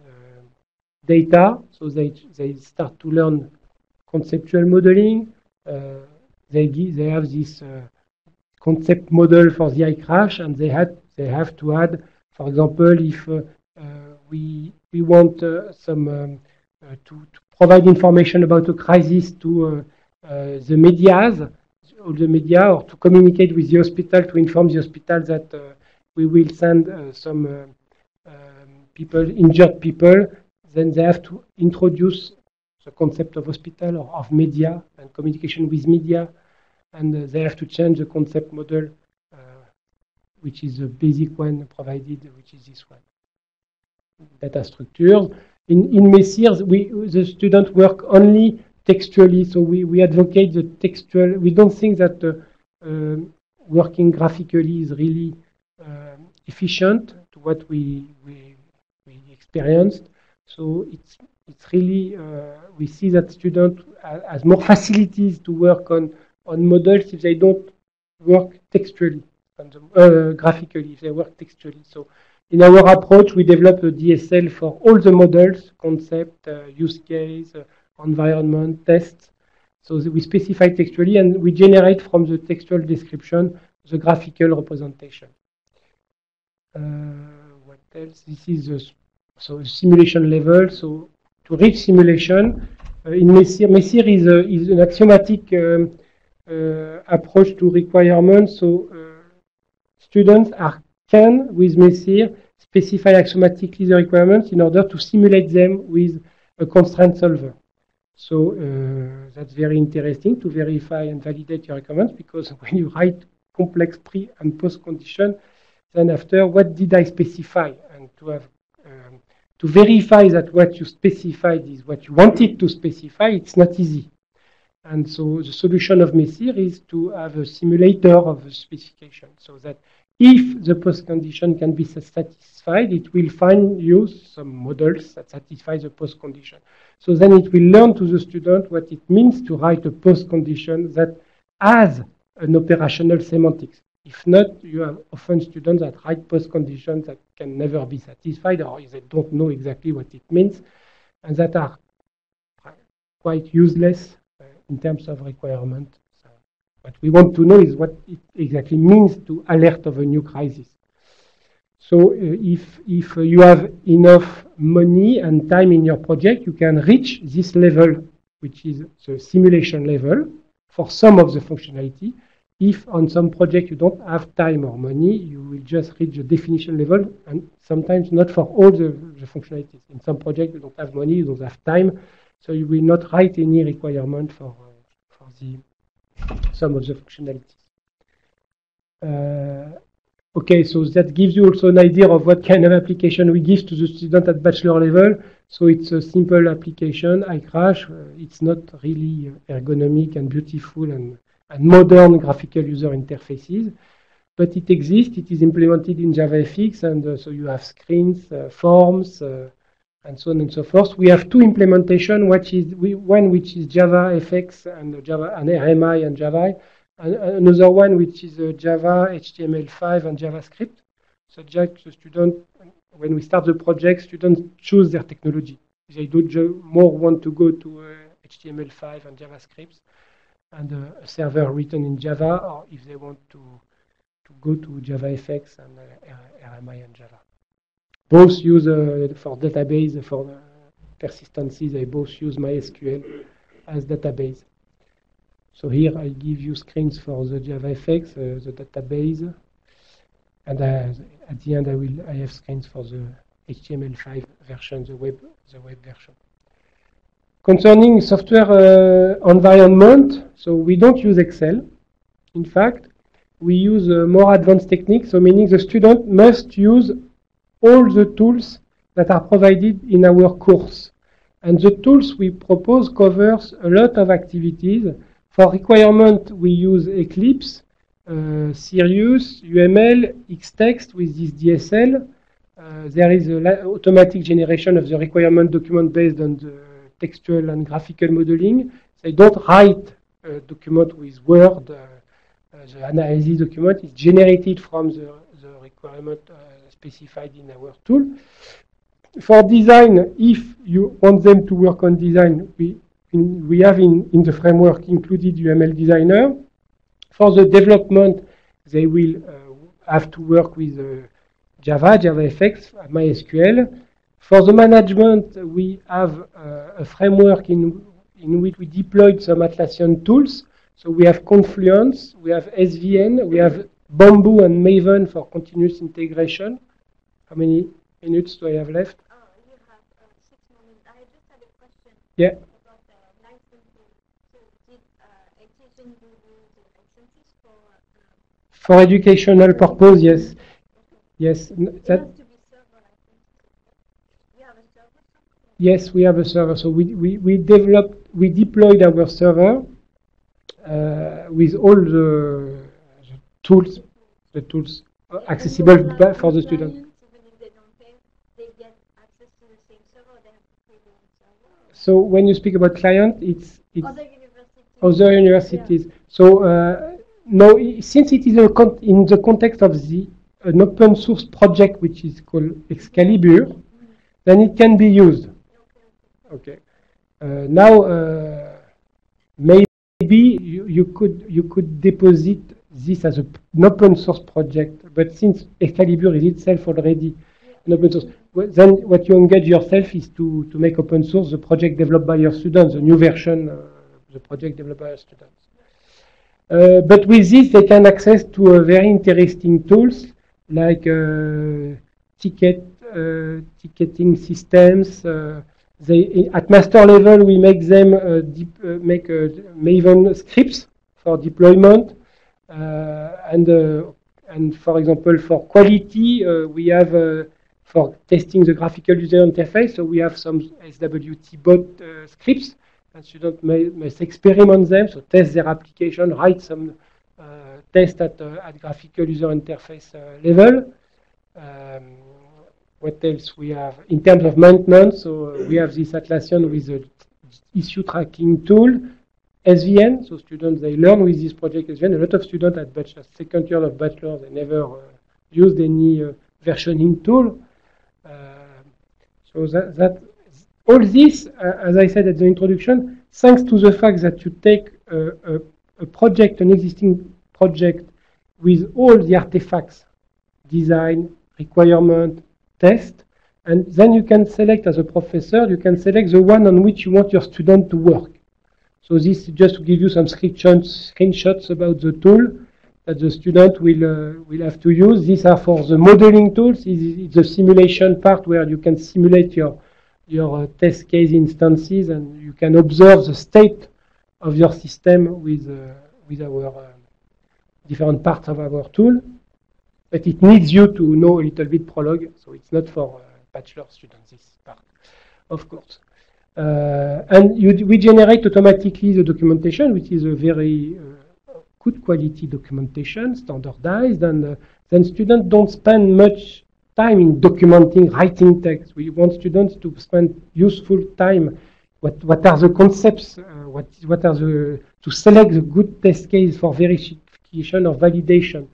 Data, so they start to learn conceptual modeling. they have this concept model for the iCrash, and they have to add, for example, if we want to provide information about a crisis to the media, or to communicate with the hospital to inform the hospital that we will send some injured people, then they have to introduce the concept of hospital or of media and communication with media, and they have to change the concept model, which is the basic one provided, which is this one. Data structures. In Messir, the students work only textually, so we advocate the textual. We don't think that working graphically is really efficient to what we experienced. So it's really, we see that students has more facilities to work on models if they don't work textually, graphically, if they work textually. So in our approach, we develop a DSL for all the models, concept, use case, environment, tests. So we specify textually, and we generate from the textual description the graphical representation. What else? This is the simulation level. So to reach simulation, in Messir is an axiomatic approach to requirements. So students can, with Messir, specify axiomatically the requirements in order to simulate them with a constraint solver. So that's very interesting to verify and validate your requirements, because when you write complex pre and post condition, then after, what did I specify? And to verify that what you specified is what you wanted to specify, it's not easy. And so the solution of Messir is to have a simulator of the specification, so that if the post condition can be satisfied, it will find you some models that satisfy the post condition. So then it will learn to the student what it means to write a post condition that has an operational semantics. If not, you have often students that write post conditions that can never be satisfied, or they don't know exactly what it means, and that are quite useless in terms of requirement. So what we want to know is what it exactly means to alert of a new crisis. So if you have enough money and time in your project, you can reach this level, which is the simulation level, for some of the functionality. If on some project you don't have time or money, you will just reach the definition level, and sometimes not for all the functionalities. In some projects you don't have money, you don't have time, so you will not write any requirement for some of the functionalities. Okay, so that gives you also an idea of what kind of application we give to the student at bachelor level. So it's a simple application, iCrash. It's not really ergonomic and beautiful and modern graphical user interfaces, but it exists. It is implemented in JavaFX, and so you have screens, forms, and so on and so forth. We have two implementations, one which is JavaFX and RMI and Java, and another one which is Java, HTML5 and JavaScript. So the student, when we start the project, students choose their technology. They do more want to go to HTML5 and JavaScript, and a server written in Java, or if they want to go to JavaFX and RMI and Java. Both use, for database, for persistency, they both use MySQL as database. So here I give you screens for the JavaFX, the database, and at the end I have screens for the HTML5 version, the web version. Concerning software environment, so we don't use Excel. In fact, we use more advanced techniques, so meaning the student must use all the tools that are provided in our course. And the tools we propose covers a lot of activities. For requirement, we use Eclipse, Sirius, UML, Xtext with this DSL. There is an automatic generation of the requirement document based on the textual and graphical modeling. They don't write a document with Word. The analysis document is generated from the requirement specified in our tool. For design, if you want them to work on design, we have in the framework included UML Designer. For the development, they will have to work with Java, JavaFX, MySQL. For the management, we have a framework in which we deployed some Atlassian tools. So we have Confluence, we have SVN, we have Bamboo and Maven for continuous integration. How many minutes do I have left? You have 6 minutes. I just had a question. Yeah. About the licensing. So did Activision do the licenses for educational purpose? Yes. Okay. Yes. It has to be server licenses. You have a server? Yes, we have a server. So we deployed our server with all the tools accessible for the students. Even if they don't pay, they get access to the same server, they have to pay their own server. So when you speak about client, it's Other universities. Yeah. So no, since it is in the context of an open source project which is called Excalibur, then it can be used. Okay. Now maybe you could deposit this as an open source project, but since Excalibur is itself already an open source, then what you engage yourself is to make open source the project developed by your students, the new version, the project developed by your students. But with this, they can access to very interesting tools like ticketing systems. At master level, we make them make Maven scripts for deployment, and for example, for quality, we have for testing the graphical user interface. So we have some SWT bot scripts, and students must experiment them. So test their application, write some test at graphical user interface level. What else we have in terms of maintenance? So we have this Atlassian with the issue tracking tool, SVN. So students, they learn with this project SVN. A lot of students at bachelor, second year of bachelor, they never used any versioning tool. So that all this, as I said at the introduction, thanks to the fact that you take a project, an existing project, with all the artifacts, design, requirement, test, and then you can select as a professor, you can select the one on which you want your student to work. So this is just to give you some screenshots about the tool that the student will have to use. These are for the modeling tools. It's the simulation part where you can simulate your test case instances, and you can observe the state of your system with our different parts of our tool. But it needs you to know a little bit Prolog, so it's not for bachelor students, this part, of course. And we generate automatically the documentation, which is a very good quality documentation, standardized, and then students don't spend much time in documenting, writing text. We want students to spend useful time. What are the concepts? What are to select the good test case for verification or validation?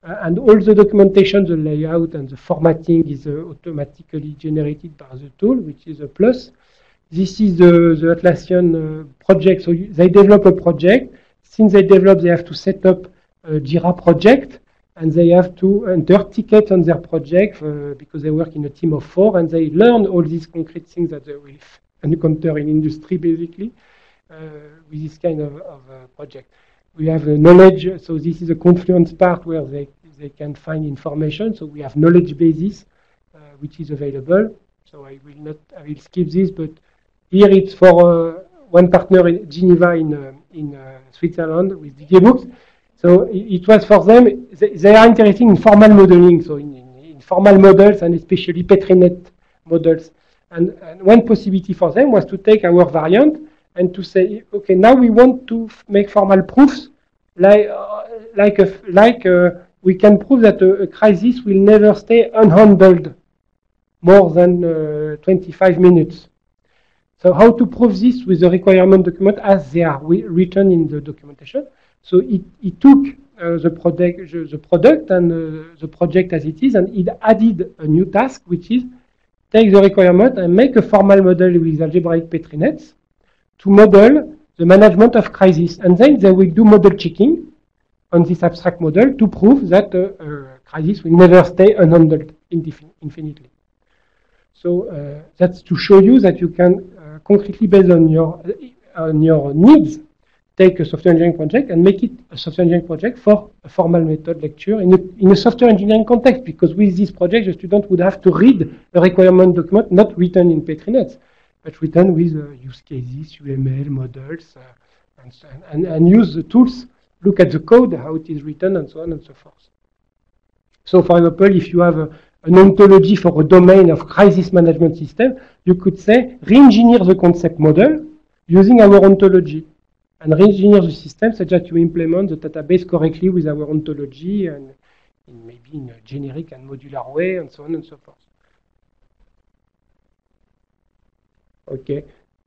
And all the documentation, the layout, and the formatting is automatically generated by the tool, which is a plus. This is the Atlassian project. So they develop a project. Since they develop, they have to set up a Jira project, and they have to enter tickets on their project because they work in a team of 4, and they learn all these concrete things that they will encounter in industry, basically, with this kind of project. We have knowledge, so this is a Confluence part where they can find information. So we have knowledge bases, which is available. So I will skip this, but here it's for one partner in Geneva in Switzerland with Didier Books. So it was for them, they are interested in formal modeling, so in formal models and especially PetriNet models. And one possibility for them was to take our variant and to say, okay, now we want to make formal proofs, like we can prove that a crisis will never stay unhandled more than 25 minutes. So how to prove this with the requirement document as they are written in the documentation? So it took the product and the project as it is, and it added a new task, which is take the requirement and make a formal model with algebraic PetriNets to model the management of crisis. And then they will do model checking on this abstract model to prove that a crisis will never stay unhandled infinitely. So that's to show you that you can concretely, based on your needs, take a software engineering project and make it a software engineering project for a formal method lecture in a software engineering context, because with this project, the student would have to read a requirement document not written in Petri nets, but written with use cases, UML models, and use the tools, look at the code, how it is written, and so on and so forth. So, for example, if you have an ontology for a domain of crisis management system, you could say, re-engineer the concept model using our ontology, and re-engineer the system such that you implement the database correctly with our ontology, and maybe in a generic and modular way, and so on and so forth. Okay,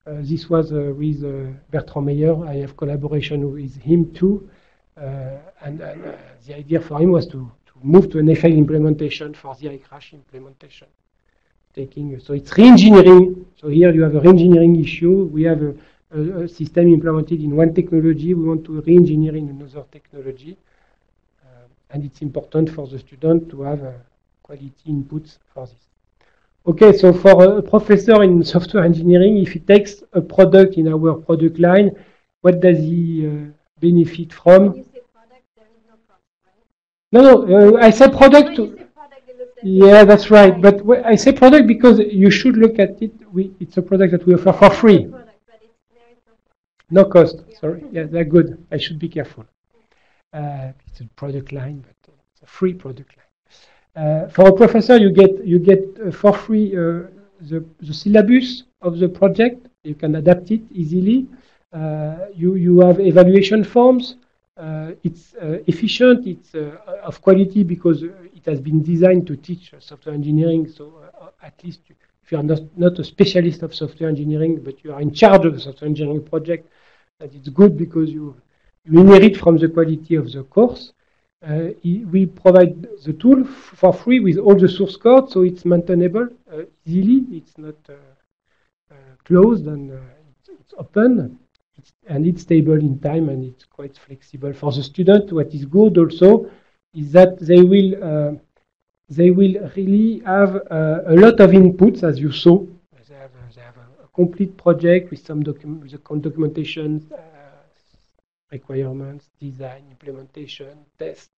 this was with Bertrand Meyer. I have collaboration with him too, and the idea for him was to move to an FA implementation for the iCrash implementation. So it's re-engineering. So here you have a re-engineering issue. We have a system implemented in one technology. We want to re-engineer in another technology, and it's important for the student to have quality inputs for this. Okay, so for a professor in software engineering, if he takes a product in our product line, what does he benefit from? When you say product, there is no cost, right? No, I say product. When you say product, it looks like Yeah, that's right. But I say product because you should look at it. It's a product that we offer for free. Product, but there is no cost. No cost. Sorry. Yeah, they're good. I should be careful. It's a product line, but it's a free product line. For a professor, you get for free the syllabus of the project. You can adapt it easily. You have evaluation forms. It's efficient. It's of quality because it has been designed to teach software engineering. So at least if you are not a specialist of software engineering, but you are in charge of a software engineering project, that it's good because you inherit from the quality of the course. We provide the tool for free with all the source code, so it's maintainable easily. It's not closed, and it's open, and it's stable in time, and it's quite flexible for the student. What is good also is that they will really have a lot of inputs, as you saw. They have a complete project with some documentation, requirements, design, implementation, tests.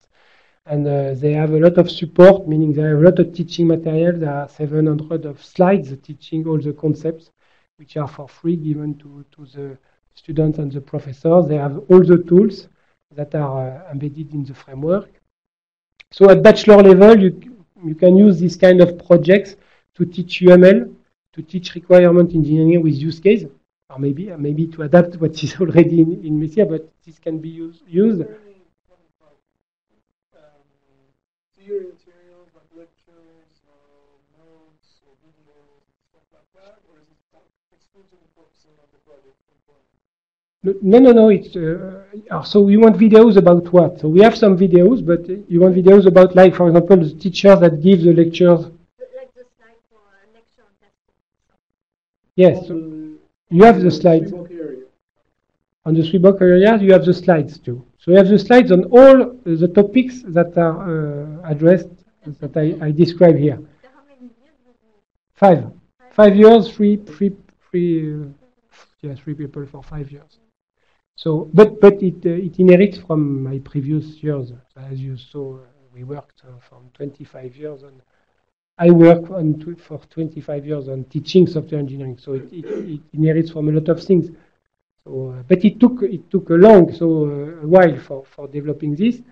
And they have a lot of support, meaning they have a lot of teaching material. There are 700 of slides teaching all the concepts, which are for free given to the students and the professors. They have all the tools that are embedded in the framework. So at bachelor level, you can use this kind of projects to teach UML, to teach requirement engineering with use case, or maybe to adapt what is already in Messier, but this can be used. Your materials like lectures, notes, or videos, stuff like that, or is it exclusively focusing on the project? No. It's so we want videos about what? So we have some videos, but you want videos about, like, for example, the teachers that give the lectures. Like the slide for a lecture on testing. Yes, so you have the slides. On the 3 block areas, you have the slides too. So you have the slides on all the topics that are addressed, that I describe here. So how many years would you? 5 years, three people for 5 years. So, but it inherits from my previous years. As you saw, we worked from 25 years on. I work for 25 years on teaching software engineering. So it inherits from a lot of things. So, but it took a while for developing this,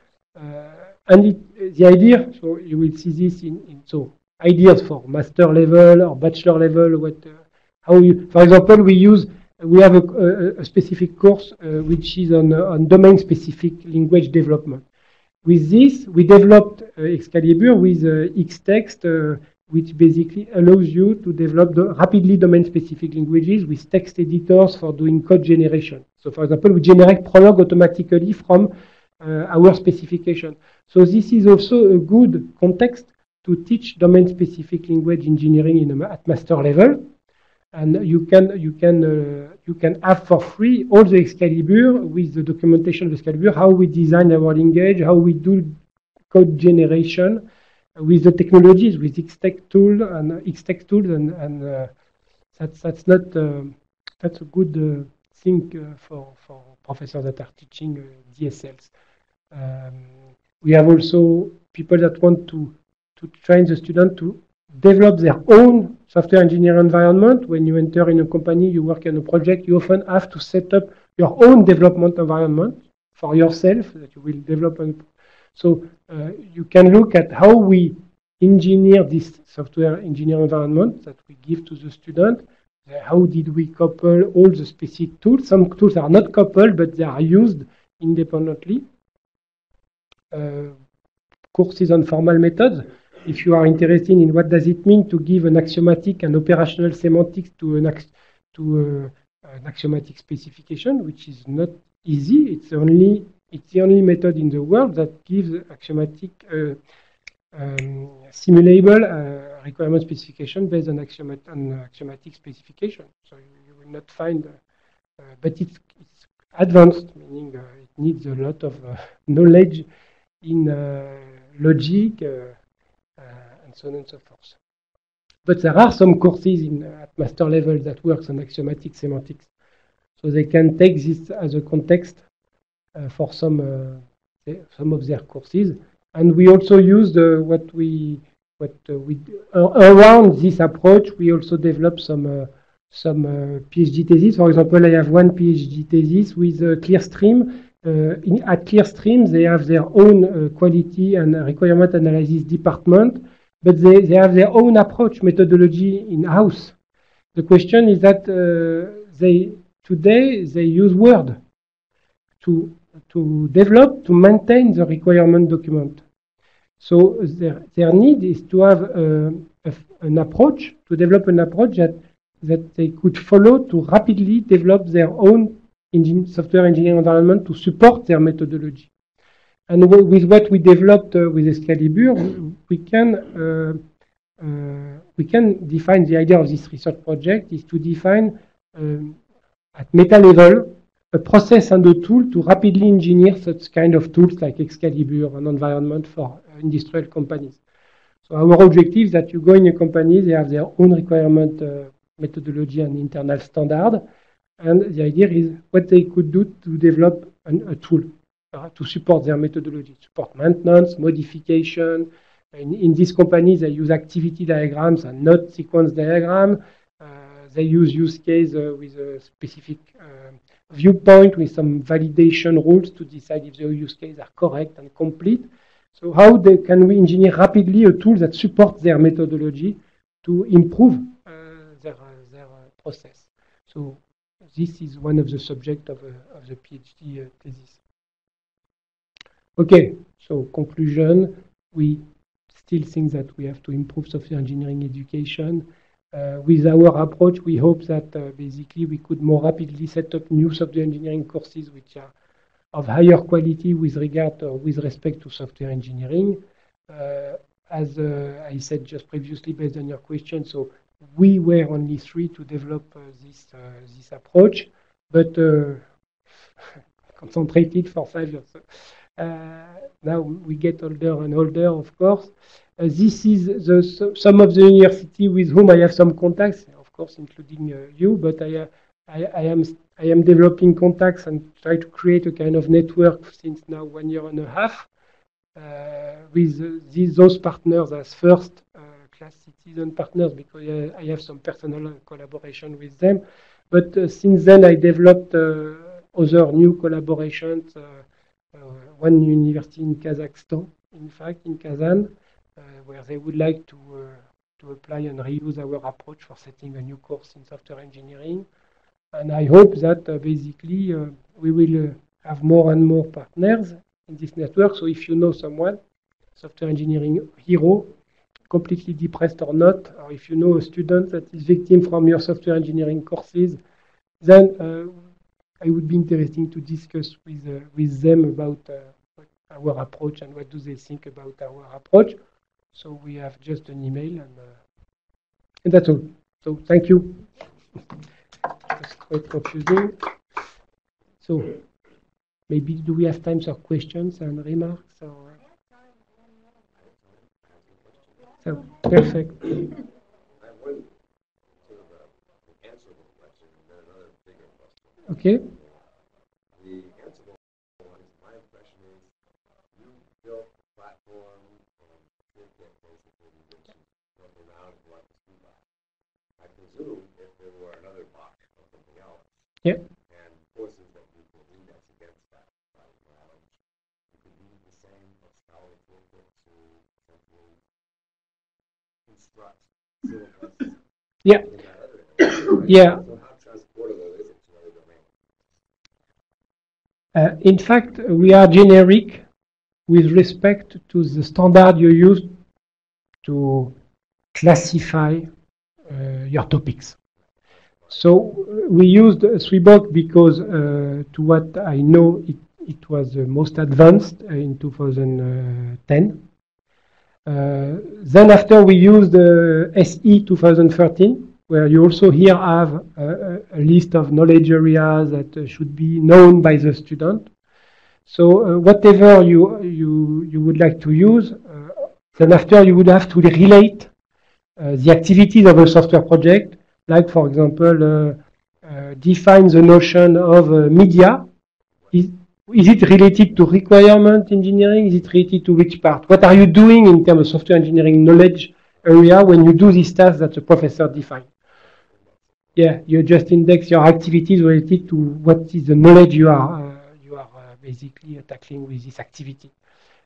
and the idea. So you will see this in ideas for master level or bachelor level. For example, we have a specific course which is on domain specific language development. With this, we developed Excalibur with Xtext, which basically allows you to develop rapidly domain-specific languages with text editors for doing code generation. So, for example, we generate Prolog automatically from our specification. So this is also a good context to teach domain-specific language engineering at master level. And you can have for free all the Excalibur with the documentation of Excalibur, how we design our engage, how we do code generation with the technologies, with Xtext tool and Xtext tools, and that's not that's a good thing for professors that are teaching DSLs. We have also people that want to train the student to develop their own software engineering environment. When you enter in a company, you work on a project, you often have to set up your own development environment for yourself that you will develop. So you can look at how we engineer this software engineering environment that we give to the student. How did we couple all the specific tools? Some tools are not coupled, but they are used independently. Courses on formal methods. If you are interested in what does it mean to give an axiomatic and operational semantics to an axiomatic specification, which is not easy. It's the only method in the world that gives axiomatic simulable requirement specification based on axiomatic specification. So you will not find, but it's advanced, meaning it needs a lot of knowledge in logic and so on and so forth. But there are some courses at master level that works on axiomatic semantics. So they can take this as a context for some of their courses. And we also used around this approach, we also developed some PhD thesis. For example, I have one PhD thesis with Clearstream. At Clearstream, they have their own quality and requirement analysis department, but they have their own approach methodology in-house. The question is that today they use Word to develop, to maintain the requirement document. So their need is to have an approach, to develop an approach that they could follow to rapidly develop their own software engineering environment to support their methodology. And with what we developed with Excalibur, we can define the idea of this research project is to define at meta level a process and a tool to rapidly engineer such kind of tools like Excalibur, an environment for industrial companies. So our objective is that you go in a company, they have their own requirement methodology and internal standard. And the idea is what they could do to develop a tool to support their methodology, support maintenance, modification. In this company, they use activity diagrams and not sequence diagram. They use case with a specific viewpoint with some validation rules to decide if the use cases are correct and complete. So how can we engineer rapidly a tool that supports their methodology to improve their process? So this is one of the subjects of the PhD thesis. Okay, so conclusion, we still think that we have to improve software engineering education. With our approach, we hope that basically we could more rapidly set up new software engineering courses which are of higher quality with respect to software engineering. As I said just previously, based on your question, so we were only 3 to develop this approach, but concentrated for 5 years. Now we get older and older, of course. This is some of the university with whom I have some contacts, of course, including you. But I am developing contacts and try to create a kind of network since now 1 year and a half with those partners as first class citizen partners, because I have some personal collaboration with them. But since then, I developed other new collaborations. One university in Kazakhstan, in fact, in Kazan, where they would like to apply and reuse our approach for setting a new course in software engineering. And I hope that basically we will have more and more partners in this network. So if you know someone, software engineering hero, completely depressed or not, or if you know a student that is victim from your software engineering courses, then I would be interested to discuss with them about our approach and what do they think about our approach. So we have just an email, and that's all. So thank you. quite confusing. So maybe do we have time for questions and remarks? Or? So perfect. Okay. Yeah. And forces that you could index against that knowledge. You could use the same scholarly toolkit to essentially construct syllabus. Yeah. In that other area. Yeah. So how transportable is it to other domains? In fact, we are generic with respect to the standard you use to classify your topics. So we used Swebook because, to what I know, it was the most advanced in 2010. Then after we used SE 2013, where you also here have a list of knowledge areas that should be known by the student. So whatever you would like to use, then after you would have to relate the activities of a software project. Like, for example, define the notion of media. Is it related to requirement engineering? Is it related to which part? What are you doing in terms of software engineering knowledge area when you do these tasks that the professor defined? Yeah, you just index your activities related to what is the knowledge you are basically tackling with this activity.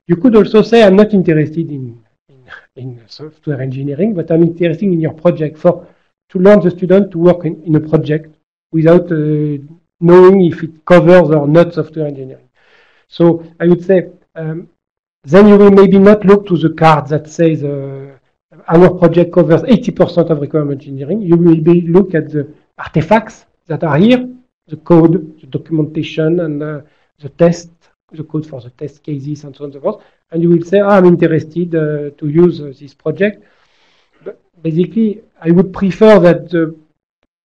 You could also say, I'm not interested in software engineering, but I'm interested in your project to learn the student to work in a project without knowing if it covers or not software engineering. So I would say, then you will maybe not look to the card that says our project covers 80% of requirement engineering. You will look at the artifacts that are here, the code, the documentation, and the test, the code for the test cases, and so on and so forth. And you will say, I'm interested to use this project. But basically, I would prefer that the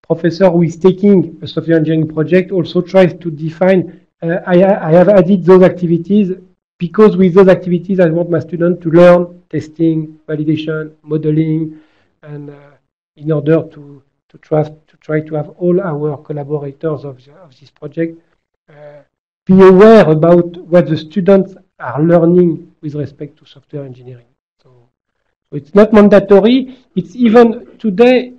professor who is taking a software engineering project also tries to define, I have added those activities because with those activities I want my student to learn testing, validation, modeling, and in order to try to have all our collaborators of this project be aware about what the students are learning with respect to software engineering. So it's not mandatory. It's even today,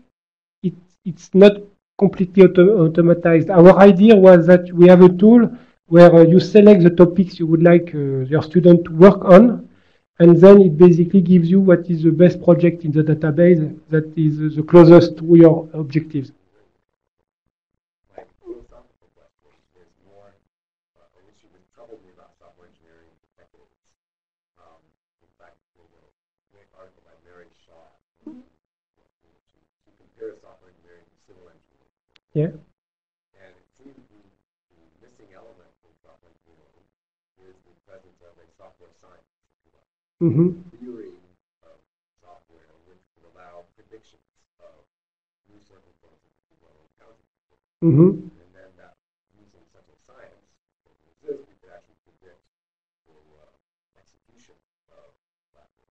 it's not completely automatized. Our idea was that we have a tool where you select the topics you would like your student to work on, and then it basically gives you what is the best project in the database that is the closest to your objectives. Yeah. And it seems the missing element in software engineering is the presence of a software science, theory of software, which would allow predictions of new circumstances that you will encounter. And then that using such a science that exists, you could actually predict the execution of platform.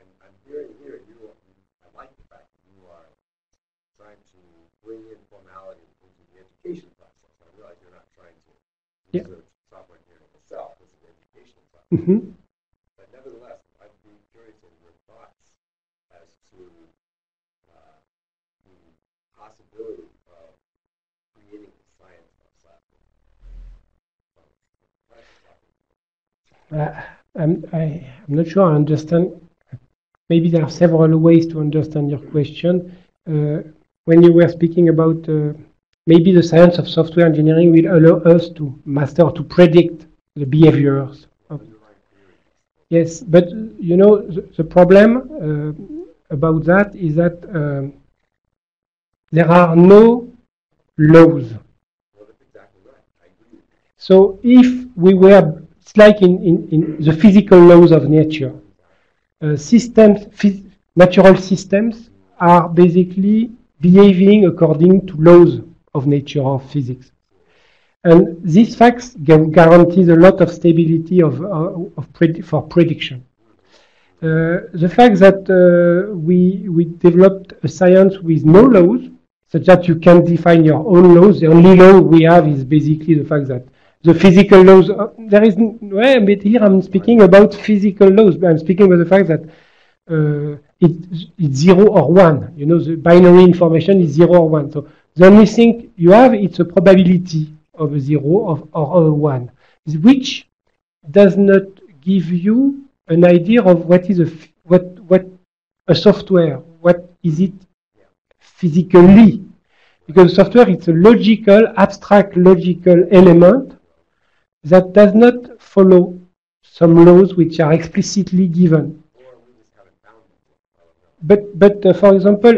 I'm hearing here I like the fact that you are trying to bring in formality into the education process. I realize you're not trying to research software engineering itself. This is education process. But nevertheless, I'd be curious in your thoughts as to the possibility of creating a science of software. I'm not sure I understand. Maybe there are several ways to understand your question. When you were speaking about maybe the science of software engineering will allow us to master, to predict the behaviors. Yes, but you know, the problem about that is that there are no laws. So if we were, it's like in the physical laws of nature, natural systems are basically behaving according to laws of nature or physics. And these facts guarantees a lot of stability for prediction. The fact that we developed a science with no laws, such that you can define your own laws. The only law we have is basically the fact that the physical laws, there is, well, but here I'm speaking about physical laws, but I'm speaking about the fact that it's 0 or 1. You know, the binary information is 0 or 1. So the only thing you have, it's a probability of a 0 or a 1, which does not give you an idea of what is what a software, what is it physically, because software is a logical, abstract logical element that does not follow some laws which are explicitly given. But for example,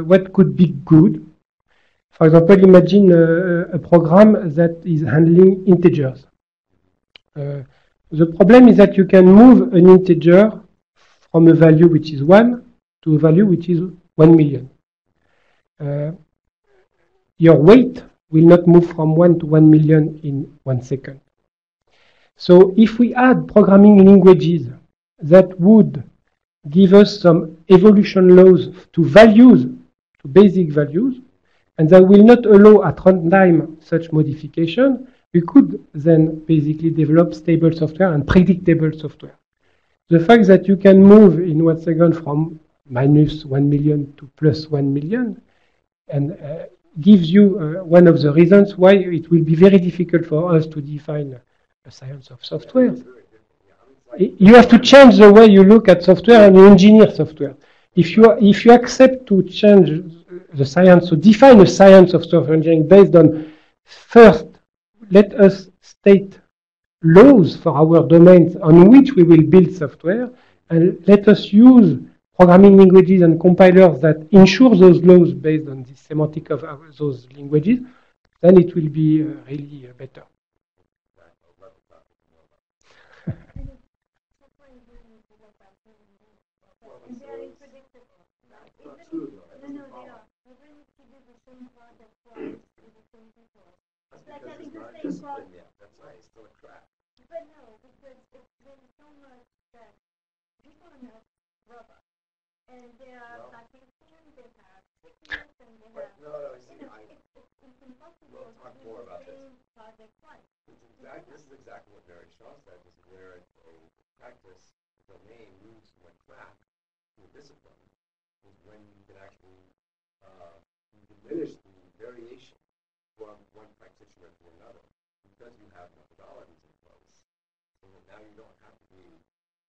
what could be good? For example, imagine a program that is handling integers. The problem is that you can move an integer from a value which is 1 to a value which is 1 million. Your weight will not move from 1 to 1 million in 1 second. So if we add programming languages that would give us some evolution laws to values, to basic values, and that will not allow at runtime such modification, we could then basically develop stable software and predictable software. The fact that you can move in 1 second from minus 1 million to plus 1 million and gives you one of the reasons why it will be very difficult for us to define a science of software. You have to change the way you look at software and you engineer software. If you accept to change the science, to define a science of software engineering based on, first, let us state laws for our domains on which we will build software, and let us use programming languages and compilers that ensure those laws based on the semantic of those languages, then it will be really better. But no, because it's been so much that people have robots, and they are vacation, they have sickness, and they have. It's impossible we'll talk more about this. Project twice. This is exactly what Mary Shaw said, is where a practice domain moves from a craft to a discipline, is when you can actually diminish the variation from one practitioner to another, because you have methodologies in place. So that now you don't have to be,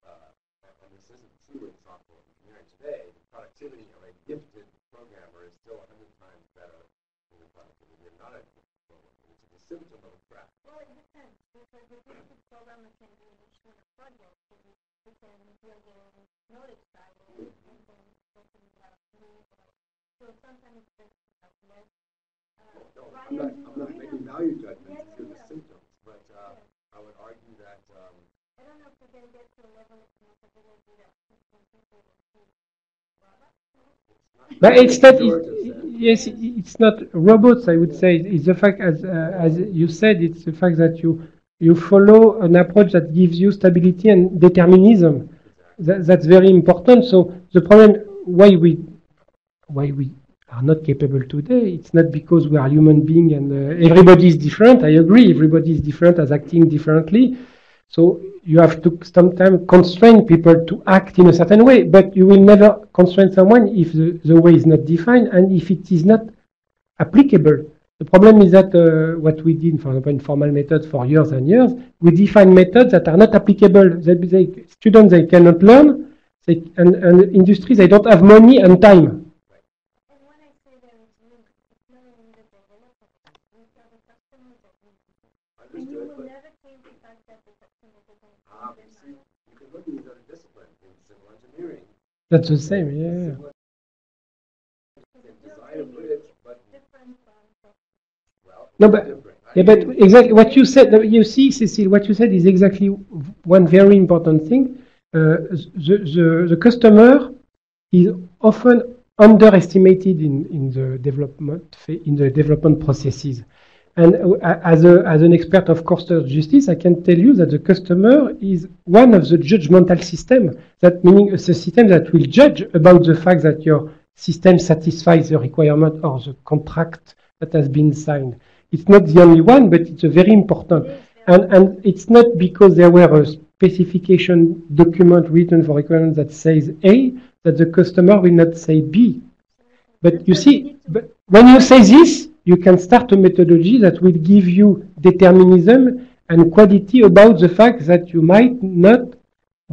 and this isn't true in software engineering today, the productivity of a gifted programmer is still 100 times better than the productivity of not a gifted programmer. It's a symptom of a craft. Well, it depends, because the gifted programmer can do an issue in a project, so we can build a knowledge silo, and then something about new. So sometimes it's less. No, I'm not making value judgments, these are the symptoms, but I would argue that I don't know if we're going to get to a level of capability that people but it's not. Yes, it's not robots. I would say it's the fact, as you said, it's the fact that you follow an approach that gives you stability and determinism. That's very important. So the problem why we are not capable today, it's not because we are human beings and everybody is different. I agree, everybody is different, as acting differently. So you have to sometimes constrain people to act in a certain way, but you will never constrain someone if the way is not defined and if it is not applicable. The problem is that what we did, for example, in formal methods for years and years, we define methods that are not applicable. Students, they cannot learn, and industries, they don't have money and time. That's the same, yeah. No, but exactly what you said. You see, Cécile, what you said is exactly one very important thing. The customer is often underestimated in the development processes. And as an expert of customer justice, I can tell you that the customer is one of the judgmental system. That meaning it's a system that will judge about the fact that your system satisfies the requirement or the contract that has been signed. It's not the only one, but it's a very important. And it's not because there were a specification document written for requirement that says A, that the customer will not say B. But you see, but when you say this, you can start a methodology that will give you determinism and quality about the fact that you might not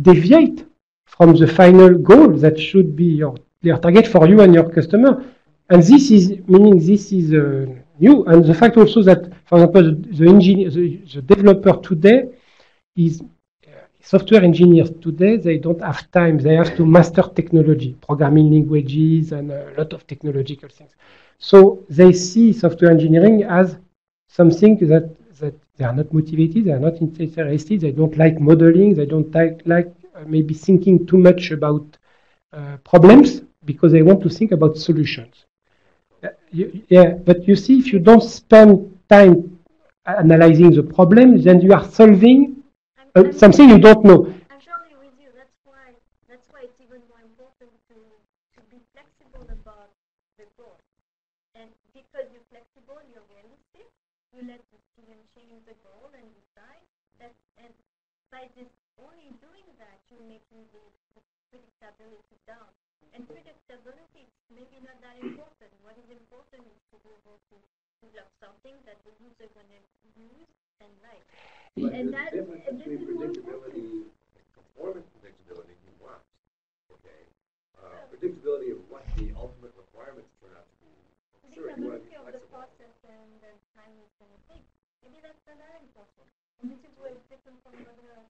deviate from the final goal that should be your target for you and your customer. And this is meaning this is new. And the fact also that, for example, the engineer, the developer today is software engineers today, they don't have time. They have to master technology, programming languages, and a lot of technological things. So they see software engineering as something that they are not motivated, they are not interested, they don't like modeling, they don't like maybe thinking too much about problems because they want to think about solutions. Yeah, but you see, if you don't spend time analyzing the problem, then you are solving something you don't know. I'm totally with you. That's why it's even more important to be flexible about the goal. And because you're flexible, you're realistic. You let the student change the goal and decide that. And by just only doing that, you're making the predictability down. And predictability is maybe not that important. What is important is to be able to develop something that the user going to use and like. But and that between predictability, performance predictability you want, okay? Predictability of what the ultimate requirements turn out to be. Sure, you want to be of the flexible. process and the time it's going to take. Maybe that's not that important. And this is where it's different from other.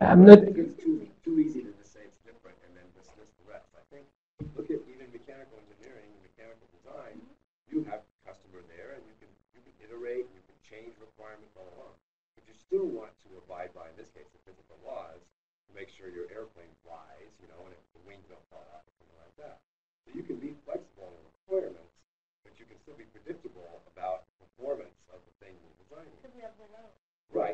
I'm not. I think it's too easy to just say it's different and then dismiss the rest. I think look at even mechanical engineering, mechanical design. You have customer there, and you can iterate, you can change requirements all along. But you still want to abide by, in this case, the physical laws to make sure your airplane flies, you know, and if the wings don't fall off or something like that. So you can be flexible in requirements, but you can still be predictable about performance of the thing you're designing. Right.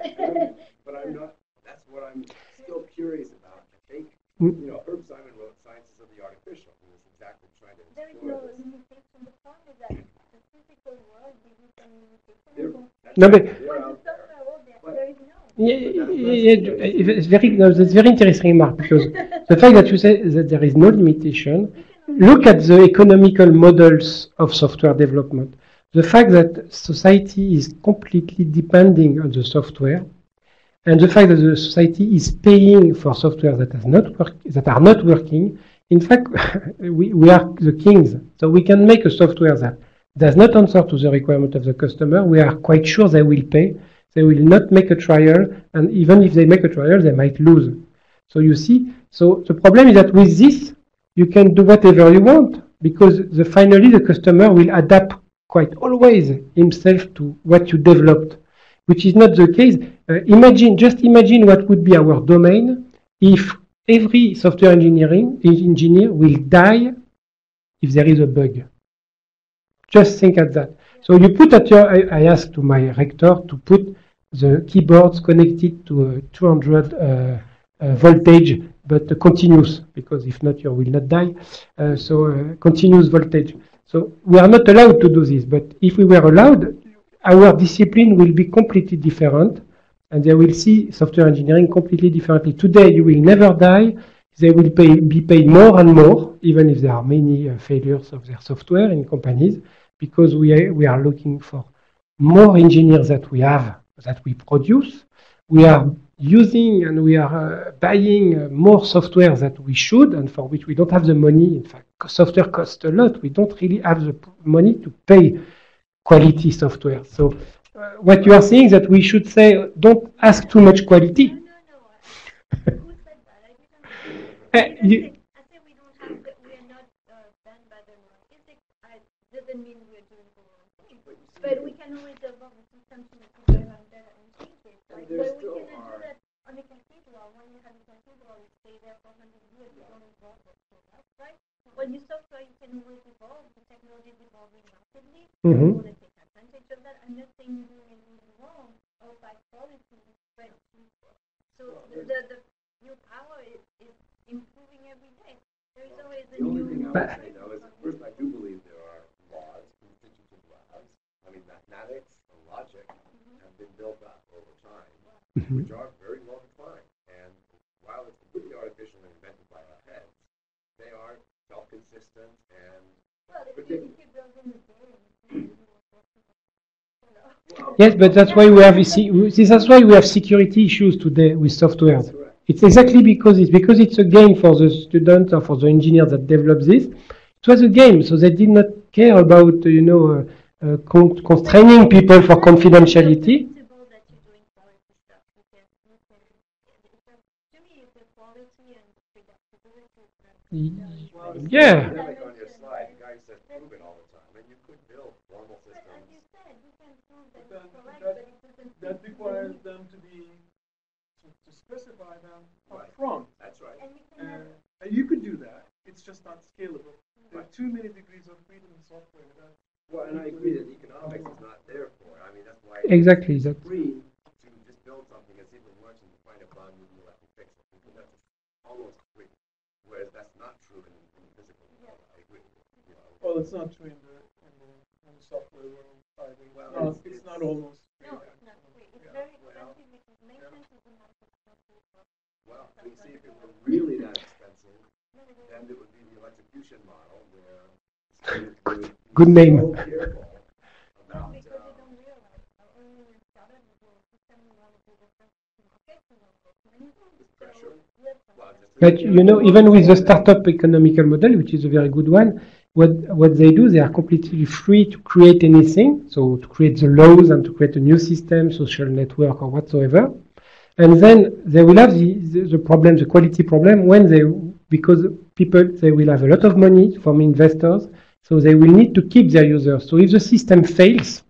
But I'm not. That's what I'm still curious about. I think, you know, Herb Simon wrote Sciences of the Artificial, and was exactly trying to There is explore no this. limitation. The problem is that the physical world gives you some limitation. No, but But the software world, there is no. That's very interesting, Mark, because the fact that you say that there is no limitation, look at the economical models of software development. The fact that society is completely depending on the software, and the fact that the society is paying for software that are not working. In fact, we are the kings, so we can make a software that does not answer to the requirement of the customer. We are quite sure they will pay. They will not make a trial, and even if they make a trial, they might lose. So you see, so the problem is that with this, you can do whatever you want, because finally the customer will adapt quite always himself to what you developed, which is not the case. Just imagine what would be our domain if every software engineer will die if there is a bug. Just think at that. So you put I asked to my rector to put the keyboards connected to a 200 voltage, but continuous, because if not, you will not die. Continuous voltage. So we are not allowed to do this, but if we were allowed, our discipline will be completely different, and they will see software engineering completely differently. Today, you will never die. They will be paid more and more, even if there are many failures of their software in companies, because we are looking for more engineers that we produce. We are using and we are buying more software that we should, and for which we don't have the money. In fact, software costs a lot. We don't really have the money to pay quality software. So what you are saying is that we should say, don't ask too much quality. No. Who said that? I didn't I say we don't have we are not banned by the law. Physics doesn't mean we're doing the wrong thing. But we can always evolve the system to make it better and better and change it. Right? But we cannot do that on a cathedral. When you have a cathedral, you stay there for 100 years, you don't evolve it so much, right? Well, your software you can always evolve. The technology is evolving rapidly. Mhm. You want to take advantage of that. I'm not saying you're doing anything wrong or bad quality, but so the your power is improving every day. There is always a The only thing new. I would say though is, first, I do believe there are laws, constitutive laws. I mean, mathematics and logic have been built up over time, which are very well defined. And while it's completely artificial and invented by our heads, they are self-consistent and Well, if predictable. you build in the game, Yes, but that's why we have that's why we have security issues today with software. That's correct. It's exactly because it's a game for the students or for the engineer that develops this. It was a game, so they did not care about constraining people for confidentiality. principle that you're doing quality stuff. To me, it's the quality and the predictability. Yeah. Like on your slide, the guy says prove it all the time, and you could build formal But as systems. you said, you can prove that That, it's correct, that, but it doesn't. that requires them to specify them Right. up front. That's right. And you can have. And you could do that. It's just not scalable. There are too many degrees of freedom in software. Well, and I agree that economics is not there for it. I mean, that's why Exactly. it's That. free to just build something and see if it works and find a bug and you have to fix it. Because that's almost free. Whereas that's not true in the physical world. I agree with you. Well, it's not true in the software world either. Well, It's not almost free. No, it's not free. It's Yeah. very expensive because maintenance is not expensive. Well, you see, if it were really that expensive, then it would be the electrocution model where students would be Good name. so careful about Because they don't realize how only when startup is doing system you want to do the first market, you want to this pressure. Well, just But even with the startup economical model, which is a very good one, what they do, they are completely free to create anything. So to create the laws and to create a new system, social network or whatsoever. And then they will have the problem, the quality problem, because people, they will have a lot of money from investors, so they will need to keep their users. So if the system fails,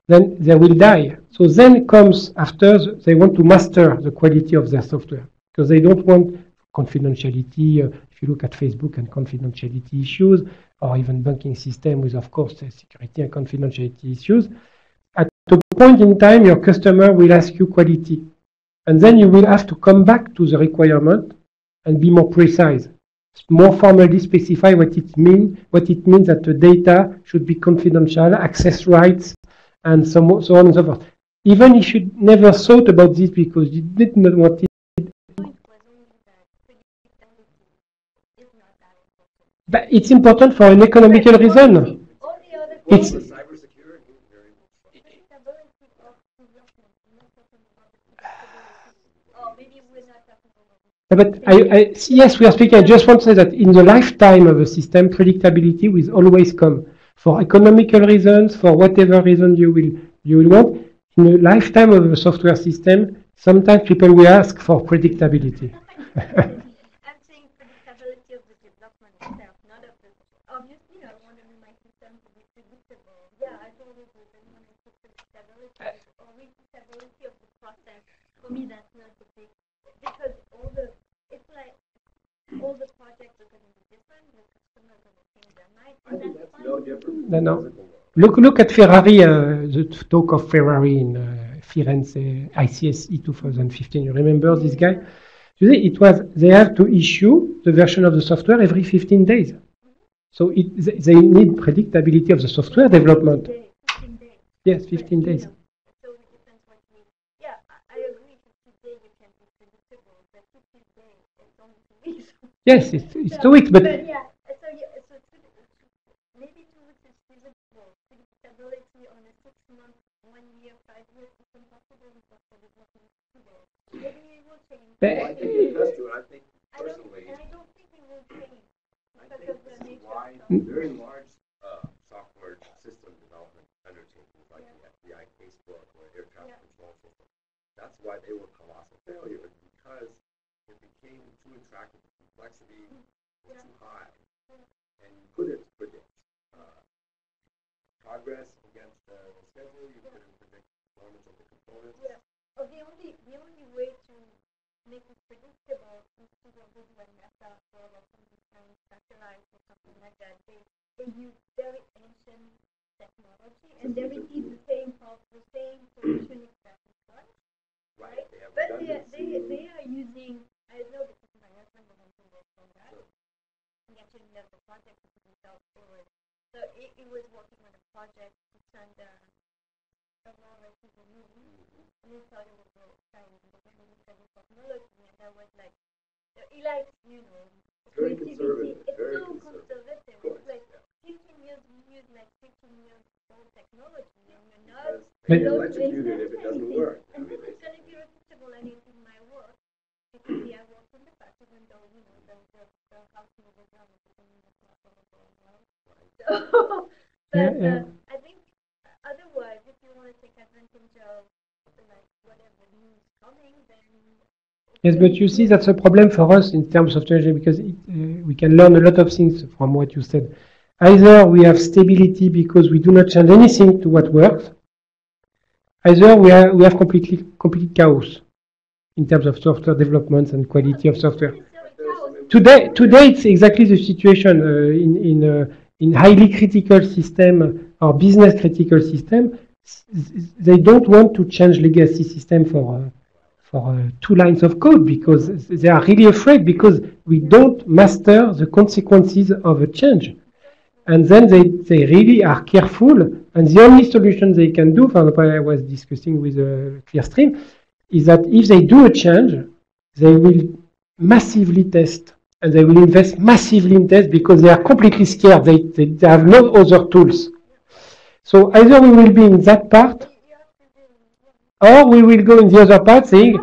then they will die. So then comes after, they want to master the quality of their software, because they don't want confidentiality. If you look at Facebook and confidentiality issues, or even banking system with, of course, security and confidentiality issues, at a point in time, your customer will ask you quality. And then you will have to come back to the requirement and be more precise, more formally specify what it means that the data should be confidential, access rights, and so on and so forth. Even if you never thought about this because you did not want it. But it's important for an economical reason. It's cybersecurity, very But yes, we are speaking. I just want to say that in the lifetime of a system, predictability will always come. For economical reasons, for whatever reason you will want, in the lifetime of a software system, sometimes people will ask for predictability. I'm saying predictability of the development itself, not of the. Obviously, I want my system to be predictable. Yeah, I totally agree. But when I say predictability or repeatability of the process, for me, that's not the big. Because it's like all the projects are going to be different. The customers are going to change their mind. I think that's no different No, from no. the physical world. Look at Ferrari, the talk of Ferrari in Firenze, ICSE 2015. You remember this guy? They have to issue the version of the software every 15 days. So they need predictability of the software development. 15 days. Yes, 15 days. So it depends what you. Yeah, I agree. 15 days you can be predictable, but 15 days it's only 2 weeks. Yes, it's 2 weeks, but Yeah, so maybe 2 weeks is feasible. Predictability on a 6 month, 1 year, 5 years is impossible in software development today. Maybe it will change. Well, I think it does do it. I think personally, I don't think it will change I because think of the this is nature why of software. very large software system development undertakings like the FBI Facebook or air traffic control system, that's why they were colossal failures, because it became too interactive. The complexity was too high, and you couldn't predict progress against the schedule. You couldn't predict performance of the components. Yeah. Oh, the only way to make it predictable is to go with when NASA or something satellites or something like that, they use very ancient technology, and they repeat the same solution exactly twice, right? But they are using, I know because my husband was involved on that. He actually left the project because he felt forward. So he was working on a project to send a rover to the moon, and he thought it was very exciting. But then he looked at the technology, and that was like, he likes, Very creativity. conservative. It's Very so conservative. conservative. It's like 15 years, we use like 15 years old technology, and you're not. But- You'll electrocute it if it doesn't work. I And mean, this is going to be repeatable, and it's in my work. Because I work in the past, even though, the house in the ground is not going to go well. So, but I think otherwise, if you want to take advantage of like whatever news coming, then Yes, but you see, that's a problem for us in terms of technology because we can learn a lot of things from what you said. Either we have stability because we do not change anything to what works. Either we have complete chaos in terms of software development and quality of software. Today it's exactly the situation in highly critical system or business critical system. They don't want to change legacy system for 2 lines of code because they are really afraid because we don't master the consequences of a change. And then they really are careful, and the only solution they can do, for example, I was discussing with Clearstream, is that if they do a change, they will massively test, and they will invest massively in test because they are completely scared. They have no other tools. So either we will be in that part, or we will go in the other part saying,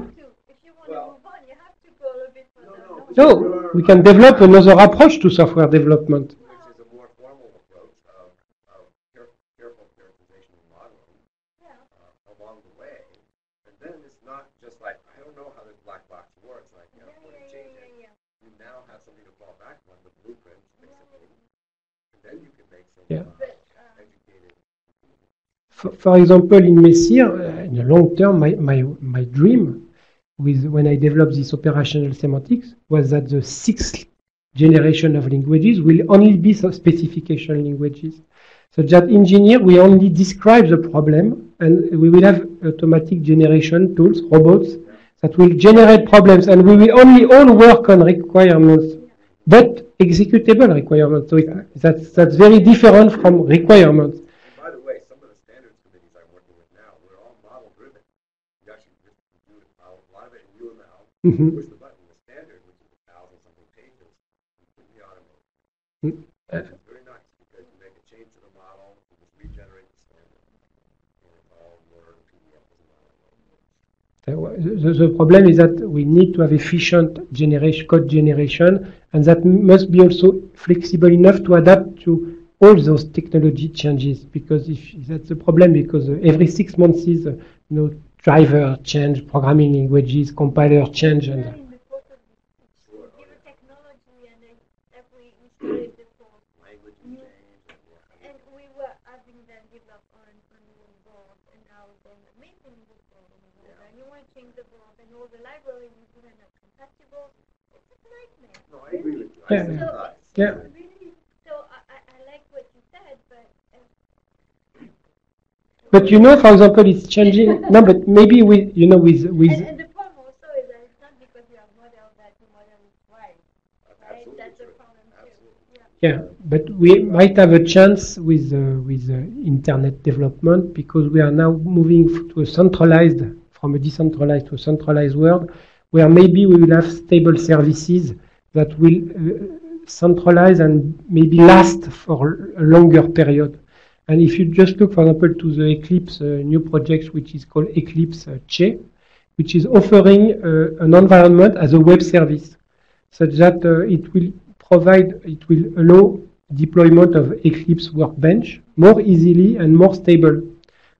if you want to move on, you have to go a little bit further. no, we can develop another approach to software development. which is a more formal approach of careful characterization and modeling along the way. And then it's not just like, I don't know how this black box works, and I can't afford to change it. You now have something to fall back on, the blueprint, basically. And then you can make some Yeah. educated. For example, in Messire, in the long term, my dream when I developed this operational semantics was that the 6th generation of languages will only be specification languages. So that engineer, we only describe the problem, and we will have automatic generation tools, robots, that will generate problems, and we will only all work on requirements, but executable requirements. So that's very different from requirements. And by the way, some of the standards committees I'm working with now, we're all model driven. You actually just do a lot of it in UML, push the button, the standard, which is 1,000-something pages, completely automated. Which is very nice because you make a change to the model, you just regenerate the standard. And it's all Word, PDF, doesn't matter. The problem is that we need to have efficient code generation, and that must be also flexible enough to adapt to all those technology changes. Because that's the problem, because every 6 months, driver change, programming languages, compiler change, and In the course of given technology, and then we started the course, Language new, change. and we were having them develop on one board, and now they're making this board on the board, and you want to change the board, and all the libraries are not compatible. It's a nightmare. No, I agree with you. Yeah. I sympathize. Yeah. Really, so I like what you said, but But for example, it's changing. No, but maybe with and the problem also is that it's not because you have model that the model is right. Right? Absolutely That's the true. problem too. Absolutely. Yeah. Yeah, but we might have a chance with internet development because we are now moving from a decentralized to a centralized world, where maybe we will have stable services that will centralize and maybe last for a longer period. And if you just look, for example, to the Eclipse new project, which is called Eclipse Che, which is offering an environment as a web service, such that it will allow deployment of Eclipse Workbench more easily and more stable.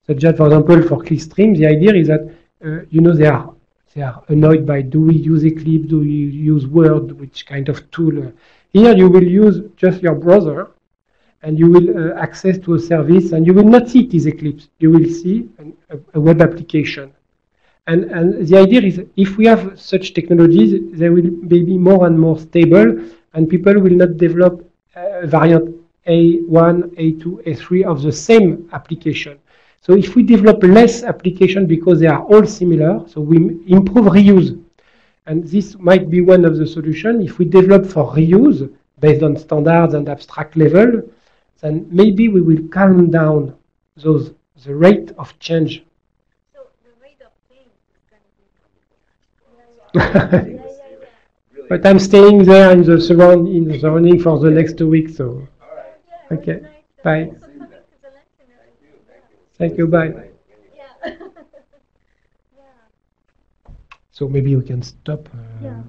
Such that, for example, for Clickstream, the idea is that they are annoyed by, do we use Eclipse, do we use Word, which kind of tool? Here you will use just your browser, and you will access to a service, and you will not see it is Eclipse. You will see a web application. And the idea is, if we have such technologies, they will be more and more stable, and people will not develop variant A1, A2, A3 of the same application. So if we develop less application because they are all similar, so we improve reuse. And this might be one of the solutions. If we develop for reuse based on standards and abstract level, then maybe we will calm down the rate of change. So the rate of change is going to be But I'm staying there in the surrounding for the next 2 weeks. So, okay, bye. Thank you. Bye. Yeah. So maybe we can stop. Yeah.